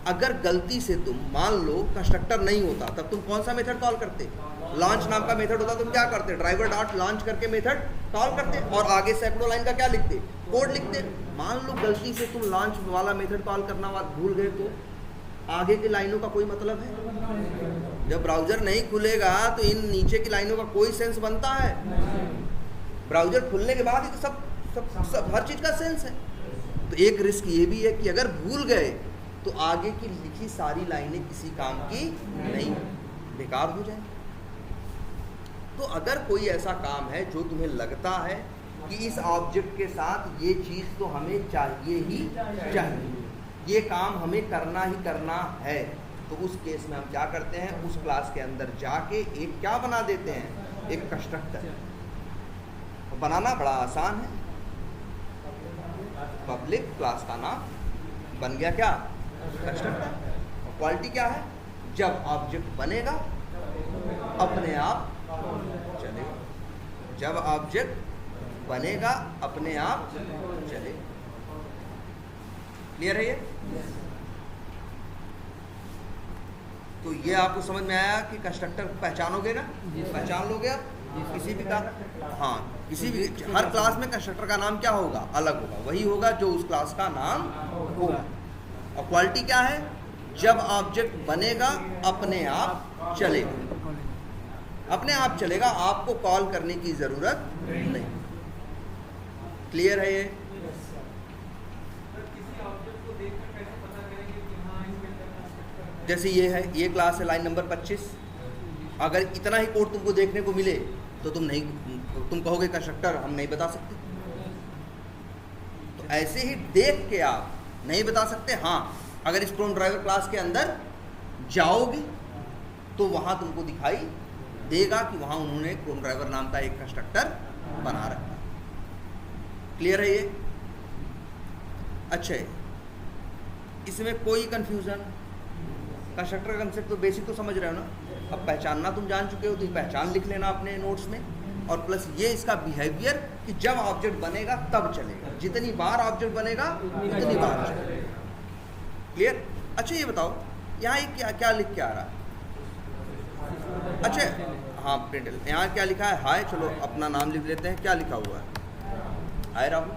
अगर गलती से तुम मान लो कंस्ट्रक्टर नहीं होता, तब तुम कौन सा मेथड कॉल करते, लॉन्च नाम का मेथड होता, तुम क्या करते, ड्राइवर डॉट लॉन्च करके मेथड कॉल करते और आगे सैकड़ों लाइन का क्या लिखते, कोड लिखते। मान लो गलती से तुम लॉन्च वाला मेथड कॉल करना भूल गए तो आगे की लाइनों का कोई मतलब है, जब ब्राउज़र नहीं खुलेगा तो इन नीचे की लाइनों का कोई सेंस बनता है, ब्राउज़र खुलने के बाद ही तो सब हर चीज़ का सेंस है। तो एक रिस्क ये भी है कि अगर भूल गए तो आगे की लिखी सारी लाइनें किसी काम की नहीं, बेकार हो जाए। तो अगर कोई ऐसा काम है जो तुम्हें लगता है कि इस ऑब्जेक्ट के साथ ये चीज़ तो हमें चाहिए ही चाहिए, ये काम हमें करना ही करना है, तो उस केस में हम क्या करते हैं, उस क्लास के अंदर जाके एक क्या बना देते हैं, एक कंस्ट्रक्टर। बनाना बड़ा आसान है, पब्लिक क्लास का नाम बन गया क्या, कंस्ट्रक्टर। और क्वालिटी क्या है, जब ऑब्जेक्ट बनेगा अपने आप चलेगा, जब ऑब्जेक्ट बनेगा अपने आप चलेगा। क्लियर है ये? तो ये आपको समझ में आया कि कंस्ट्रक्टर पहचानोगे ना, पहचान लोगे आप किसी भी का, हाँ किसी भी हर क्लास में कंस्ट्रक्टर का नाम क्या होगा, अलग होगा, वही होगा जो उस क्लास का नाम होगा। और क्वालिटी क्या है, जब ऑब्जेक्ट बनेगा अपने आप चलेगा, अपने आप चलेगा, आपको कॉल करने की जरूरत नहीं। क्लियर है ये? जैसे ये है, ये क्लास है लाइन नंबर 25, अगर इतना ही कोड तुमको देखने को मिले तो तुम कहोगे कंस्ट्रक्टर हम नहीं बता सकते। तो ऐसे ही देख के आप नहीं बता सकते। हाँ, अगर इस क्रोम ड्राइवर क्लास के अंदर जाओगे तो वहाँ तुमको दिखाई देगा कि वहाँ उन्होंने क्रोम ड्राइवर नाम का एक कंस्ट्रक्टर बना रखा। क्लियर है ये? अच्छा है, इसमें कोई कंफ्यूजन? कंस्ट्रक्टर का कंसेप्ट तो बेसिक तो समझ रहे हो ना, अब पहचानना तुम जान चुके हो, तो पहचान लिख लेना अपने नोट्स में। और प्लस ये इसका बिहेवियर कि जब ऑब्जेक्ट बनेगा तब चलेगा, जितनी बार ऑब्जेक्ट बनेगा उतनी बार चलेगा। क्लियर? अच्छा ये बताओ, यहाँ एक क्या लिख के आ रहा है? अच्छा हाँ, प्रिंट यहाँ क्या लिखा है, हाय। चलो अपना नाम लिख लेते हैं, क्या लिखा हुआ है, हाय राहुल।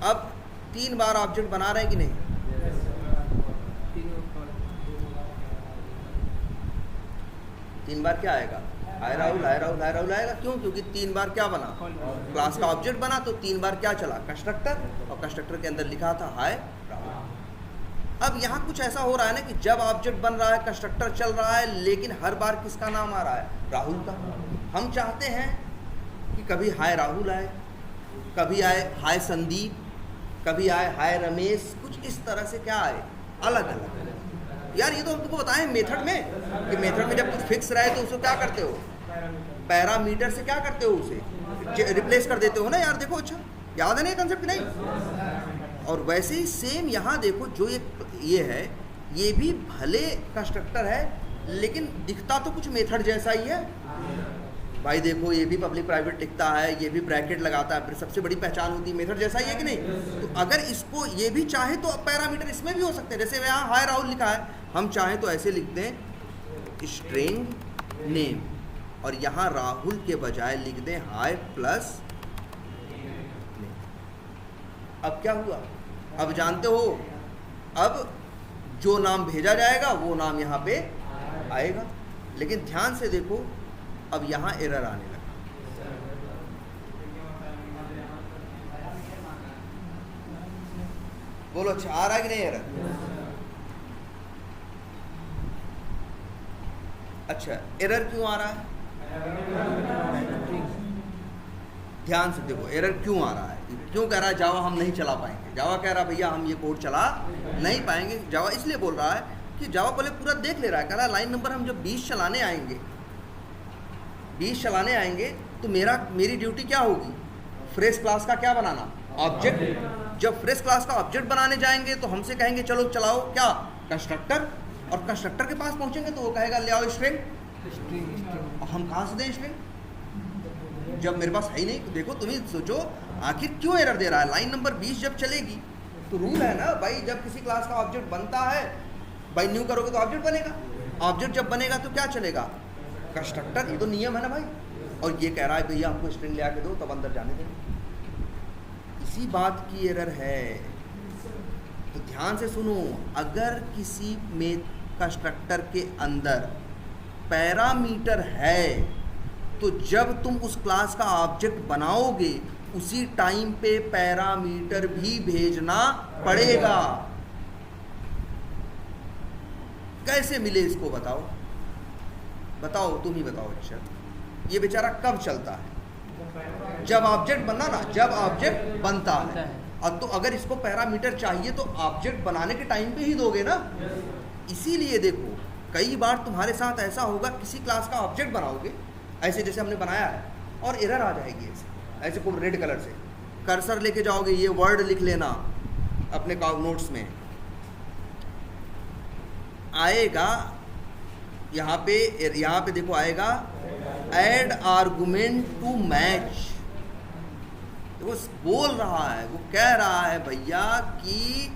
अब 3 बार ऑब्जेक्ट बना रहे हैं कि नहीं? 3 बार क्या आएगा, हाय राहुल, हाय राहुल, हाय राहुल आएगा। क्यों? क्योंकि 3 बार क्या बना, क्लास का ऑब्जेक्ट बना, तो 3 बार क्या चला, कंस्ट्रक्टर, और कंस्ट्रक्टर के अंदर लिखा था हाय राहुल। अब यहाँ कुछ ऐसा हो रहा है ना कि जब ऑब्जेक्ट बन रहा है, कंस्ट्रक्टर चल रहा है, लेकिन हर बार किसका नाम आ रहा है, राहुल का। हम चाहते हैं कि कभी हाय राहुल आए, कभी आए हाय संदीप, कभी आए हाय रमेश, कुछ इस तरह से क्या आए, अलग अलग। यार ये तो हम तुमको बताएं मेथड में, कि मेथड में जब कुछ फिक्स रहे तो उसको क्या करते हो, पैरामीटर से क्या करते हो, उसे रिप्लेस कर देते हो ना। यार देखो, अच्छा याद है ना ये कंसेप्ट? नहीं। और वैसे ही सेम यहाँ देखो, जो ये है, ये भी भले कंस्ट्रक्टर है लेकिन दिखता तो कुछ मेथड जैसा ही है भाई। देखो ये भी पब्लिक प्राइवेट लिखता है, ये भी ब्रैकेट लगाता है, फिर सबसे बड़ी पहचान होती है, मेथड जैसा ही है कि नहीं? तो अगर इसको ये भी चाहे तो पैरामीटर इसमें भी हो सकते हैं। जैसे यहाँ हाय राहुल लिखा है, हम चाहें तो ऐसे लिख दें स्ट्रिंग नेम, और यहाँ राहुल के बजाय लिख दें हाय प्लस नेम। अब क्या हुआ, अब जानते हो, अब जो नाम भेजा जाएगा वो नाम यहाँ पे आएगा। लेकिन ध्यान से देखो, अब यहाँ एरर आने लगा। बोलो अच्छा आ रहा है कि नहीं एरर? अच्छा, एरर क्यों आ रहा है? ध्यान से देखो एरर क्यों आ रहा है। क्यों कह रहा है जावा हम नहीं चला पाएंगे? जावा कह रहा है भैया हम ये कोड चला नहीं पाएंगे। जावा इसलिए बोल रहा है कि जावा पहले पूरा देख ले रहा है। कह रहा है लाइन नंबर हम जब 20 चलाने आएंगे, 20 चलाने आएंगे तो मेरी ड्यूटी क्या होगी? फ्रेश क्लास का क्या बनाना? ऑब्जेक्ट। जब फ्रेश क्लास का ऑब्जेक्ट बनाने जाएंगे तो हमसे कहेंगे चलो चलाओ क्या? कंस्ट्रक्टर। और कंस्ट्रक्टर के पास पहुंचेंगे तो वो कहेगा ले आओ स्ट्रिंग। और हम कहाँ से दें स्ट्रिंग जब मेरे पास है ही नहीं? तो देखो तुम ही सोचो आखिर क्यों एरर दे रहा है। लाइन नंबर 20 जब चलेगी तो रूल है ना भाई, जब किसी क्लास का ऑब्जेक्ट बनता है भाई न्यू करोगे तो ऑब्जेक्ट बनेगा। ऑब्जेक्ट जब बनेगा तो क्या चलेगा? कंस्ट्रक्टर। ये तो नियम है ना भाई। और ये कह रहा है भैया हमको स्ट्रिंग ले आके दो तब अंदर जाने देंगे। इसी बात की एरर है। तो ध्यान से सुनो, अगर किसी में कंस्ट्रक्टर के अंदर पैरामीटर है तो जब तुम उस क्लास का ऑब्जेक्ट बनाओगे उसी टाइम पे पैरामीटर भी भेजना पड़ेगा। कैसे मिले इसको बताओ? बताओ तुम ही बताओ। अच्छा ये बेचारा कब चलता है? जब ऑब्जेक्ट बनना ना, जब ऑब्जेक्ट बनता है। और तो अगर इसको पैरामीटर चाहिए तो ऑब्जेक्ट बनाने के टाइम पे ही दोगे ना। इसीलिए देखो कई बार तुम्हारे साथ ऐसा होगा, किसी क्लास का ऑब्जेक्ट बनाओगे ऐसे जैसे हमने बनाया है और एरर आ जाएगी ऐसे को रेड कलर से कर्सर लेके जाओगे, ये वर्ड लिख लेना अपने नोट्स में आएगा। यहाँ पे देखो आएगा ऐड आर्गुमेंट टू मैच। वो बोल रहा है, वो कह रहा है भैया कि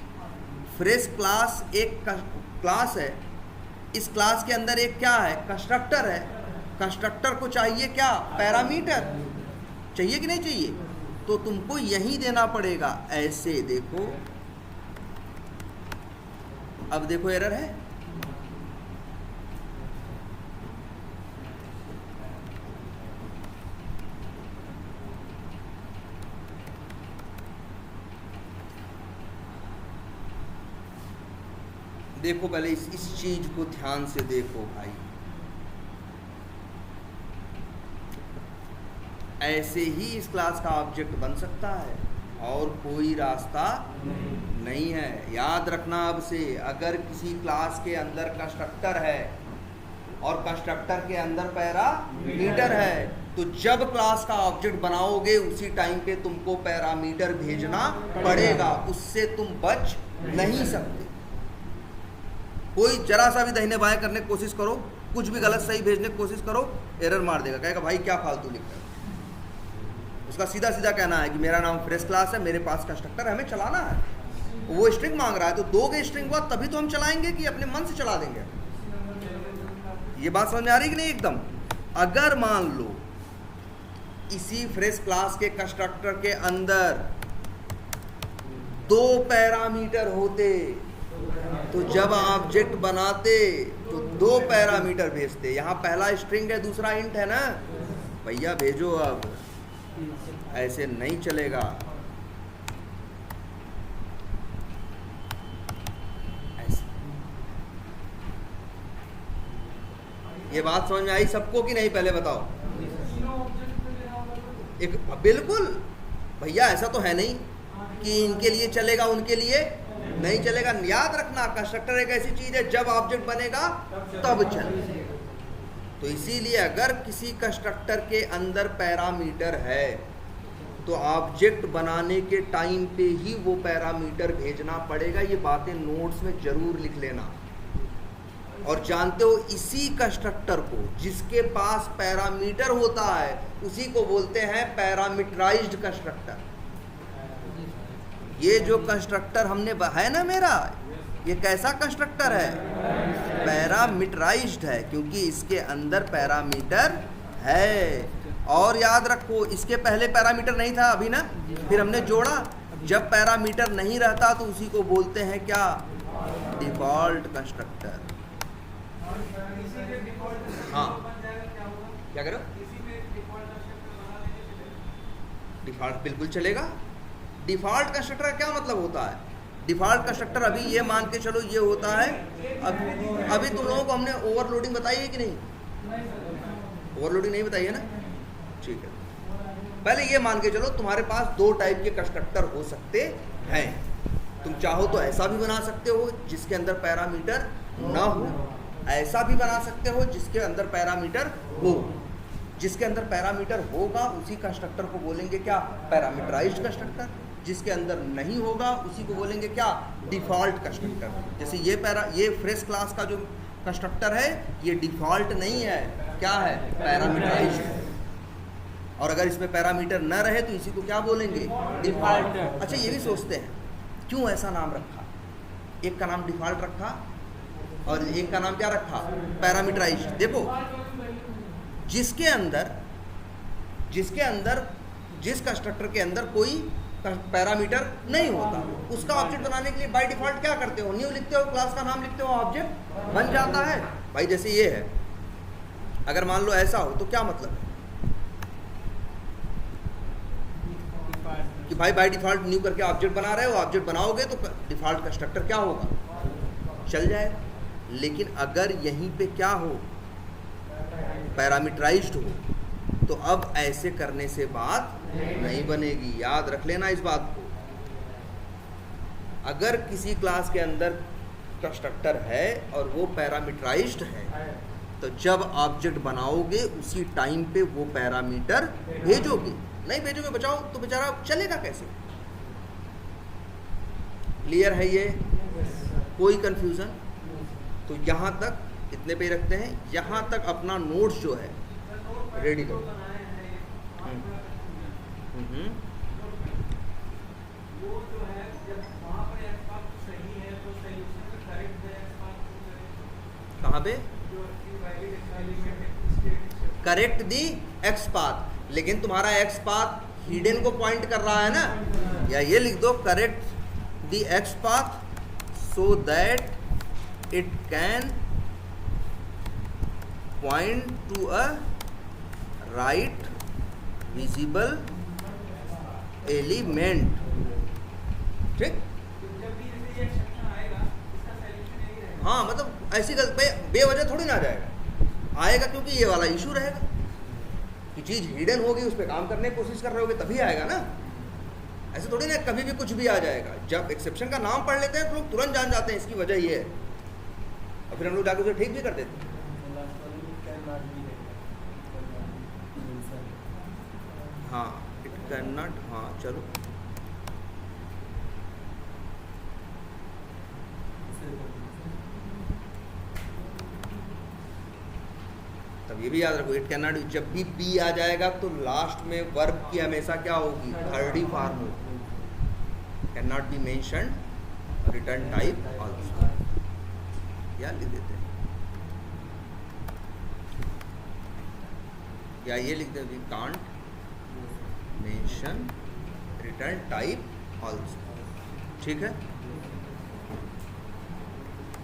फ्रेश क्लास एक क्लास है, इस क्लास के अंदर एक क्या है? कंस्ट्रक्टर है। कंस्ट्रक्टर को चाहिए क्या? पैरामीटर। चाहिए कि नहीं चाहिए? तो तुमको यही देना पड़ेगा। ऐसे देखो, अब देखो एरर है। देखो पहले इस चीज को ध्यान से देखो भाई। ऐसे ही इस क्लास का ऑब्जेक्ट बन सकता है और कोई रास्ता नहीं है। याद रखना अब से, अगर किसी क्लास के अंदर कंस्ट्रक्टर है और कंस्ट्रक्टर के अंदर पैरामीटर है तो जब क्लास का ऑब्जेक्ट बनाओगे उसी टाइम पे तुमको पैरामीटर भेजना पड़ेगा। उससे तुम बच नहीं सकते। कोई जरा सा भी दाहिने बाएं करने की कोशिश करो, कुछ भी गलत सही भेजने की कोशिश करो, एरर मार देगा। कहेगा भाई क्या फालतू लिख रहे हो। उसका सीधा सीधा कहना है कि मेरा नाम फ्रेश क्लास है, मेरे पास कंस्ट्रक्टर है, हमें चलाना है। वो स्ट्रिंग मांग रहा है तो दोगे स्ट्रिंग हुआ तभी तो हम चलाएंगे कि अपने मन से चला देंगे। ये बात समझ में आ रही कि नहीं एकदम? अगर मान लो इसी फ्रेश क्लास के कंस्ट्रक्टर के अंदर 2 पैरामीटर होते तो जब ऑब्जेक्ट बनाते तो 2 पैरामीटर भेजते। यहाँ पहला स्ट्रिंग है, दूसरा इंट है ना भैया, भेजो। अब ऐसे नहीं चलेगा। ऐसे। ये बात समझ में आई सबको कि नहीं? पहले बताओ। एक बिल्कुल भैया ऐसा तो है नहीं कि इनके लिए चलेगा उनके लिए नहीं चलेगा। याद रखना कंस्ट्रक्टर एक ऐसी चीज है जब ऑब्जेक्ट बनेगा तब चले। तो इसीलिए अगर किसी कंस्ट्रक्टर के अंदर पैरामीटर है तो ऑब्जेक्ट बनाने के टाइम पे ही वो पैरामीटर भेजना पड़ेगा। ये बातें नोट्स में जरूर लिख लेना। और जानते हो इसी कंस्ट्रक्टर को जिसके पास पैरामीटर होता है उसी को बोलते हैं पैरामीटराइज्ड कंस्ट्रक्टर। ये जो कंस्ट्रक्टर हमने है ना मेरा, ये कैसा कंस्ट्रक्टर है? पैरामीटराइज्ड है, क्योंकि इसके अंदर पैरामीटर है। और याद रखो इसके पहले पैरामीटर नहीं था अभी ना, फिर हमने जोड़ा। जब पैरामीटर नहीं रहता तो उसी को बोलते हैं क्या? Default constructor. हाँ क्या करो, डिफॉल्ट बिल्कुल चलेगा। डिफॉल्ट कंस्ट्रक्टर का क्या मतलब होता है? डिफॉल्ट कंस्ट्रक्टर अभी ये मान के चलो ये होता है, अभी तुम लोगों को हमने ओवरलोडिंग बताई है कि नहीं? ओवरलोडिंग नहीं बताई है ना, ठीक है। पहले ये मान के चलो तुम्हारे पास दो टाइप के कंस्ट्रक्टर हो सकते हैं। तुम चाहो तो ऐसा भी बना सकते हो जिसके अंदर पैरामीटर ना हो, ऐसा भी बना सकते हो जिसके अंदर पैरामीटर हो। जिसके अंदर पैरामीटर होगा उसी कंस्ट्रक्टर को बोलेंगे क्या? Parameterized constructor. जिसके अंदर नहीं होगा उसी को बोलेंगे क्या? Default constructor. जैसे ये फ्रेश क्लास का जो कंस्ट्रक्टर है ये डिफॉल्ट नहीं है, क्या है? पैरामीटराइज्ड है। और अगर इसमें पैरामीटर न रहे तो इसी को क्या बोलेंगे? डिफॉल्ट। अच्छा ये भी सोचते हैं क्यों ऐसा नाम रखा? एक का नाम डिफॉल्ट रखा और एक का नाम क्या रखा? पैरामीटराइज्ड। देखो जिसके अंदर जिस कंस्ट्रक्टर के अंदर कोई पैरामीटर नहीं होता उसका ऑब्जेक्ट बनाने के लिए बाय डिफॉल्ट क्या करते हो? न्यू लिखते हो, क्लास का नाम लिखते हो, ऑब्जेक्ट बन जाता है। भाई जैसे ये है, अगर मान लो ऐसा हो तो क्या मतलब है कि भाई बाय डिफॉल्ट न्यू करके ऑब्जेक्ट बना रहे हो, ऑब्जेक्ट बनाओगे तो डिफॉल्ट कंस्ट्रक्टर क्या होगा? चल जाएगा। लेकिन अगर यहीं पे क्या हो? पैरामीटराइज्ड हो, तो अब ऐसे करने से बात नहीं बनेगी। याद रख लेना इस बात को। अगर किसी क्लास के अंदर कंस्ट्रक्टर है और वो पैरामीटराइज्ड है तो जब ऑब्जेक्ट बनाओगे उसी टाइम पे वो पैरामीटर भेजोगे। नहीं भेजोगे बचाओ तो बेचारा चलेगा कैसे? क्लियर है ये? कोई कंफ्यूजन? तो यहाँ तक इतने पे ही रखते हैं। यहाँ तक अपना नोट्स जो है रेडी करो। कहाँ पे? Correct the x path. लेकिन तुम्हारा एक्स पाथ हिडन को पॉइंट कर रहा है ना, या ये लिख दो correct the x path so that it can point to a right visible element. ठीक? हाँ मतलब ऐसी बेवजह थोड़ी ना आ जाएगा, आएगा क्योंकि ये वाला इशू रहेगा कि चीज़ हिडन होगी, उस पर काम करने की कोशिश कर रहे होगे तभी आएगा ना। ऐसे थोड़ी ना कभी भी कुछ भी आ जाएगा। जब एक्सेप्शन का नाम पढ़ लेते हैं तो लोग तुरंत जान जाते हैं इसकी वजह ये है, और फिर हम लोग जाकर उसे ठीक भी कर देते हैं। हाँ इट कैन नॉट, हाँ चलो तब ये भी याद रखो, इट कैन नॉट। जब भी बी आ जाएगा तो लास्ट में वर्ब की हमेशा क्या होगी? थर्ड ही फॉर्म होगी। Can not be mentioned, return type also, या लिख देते हैं, या ये लिख देते we can't mention return type also. ठीक है।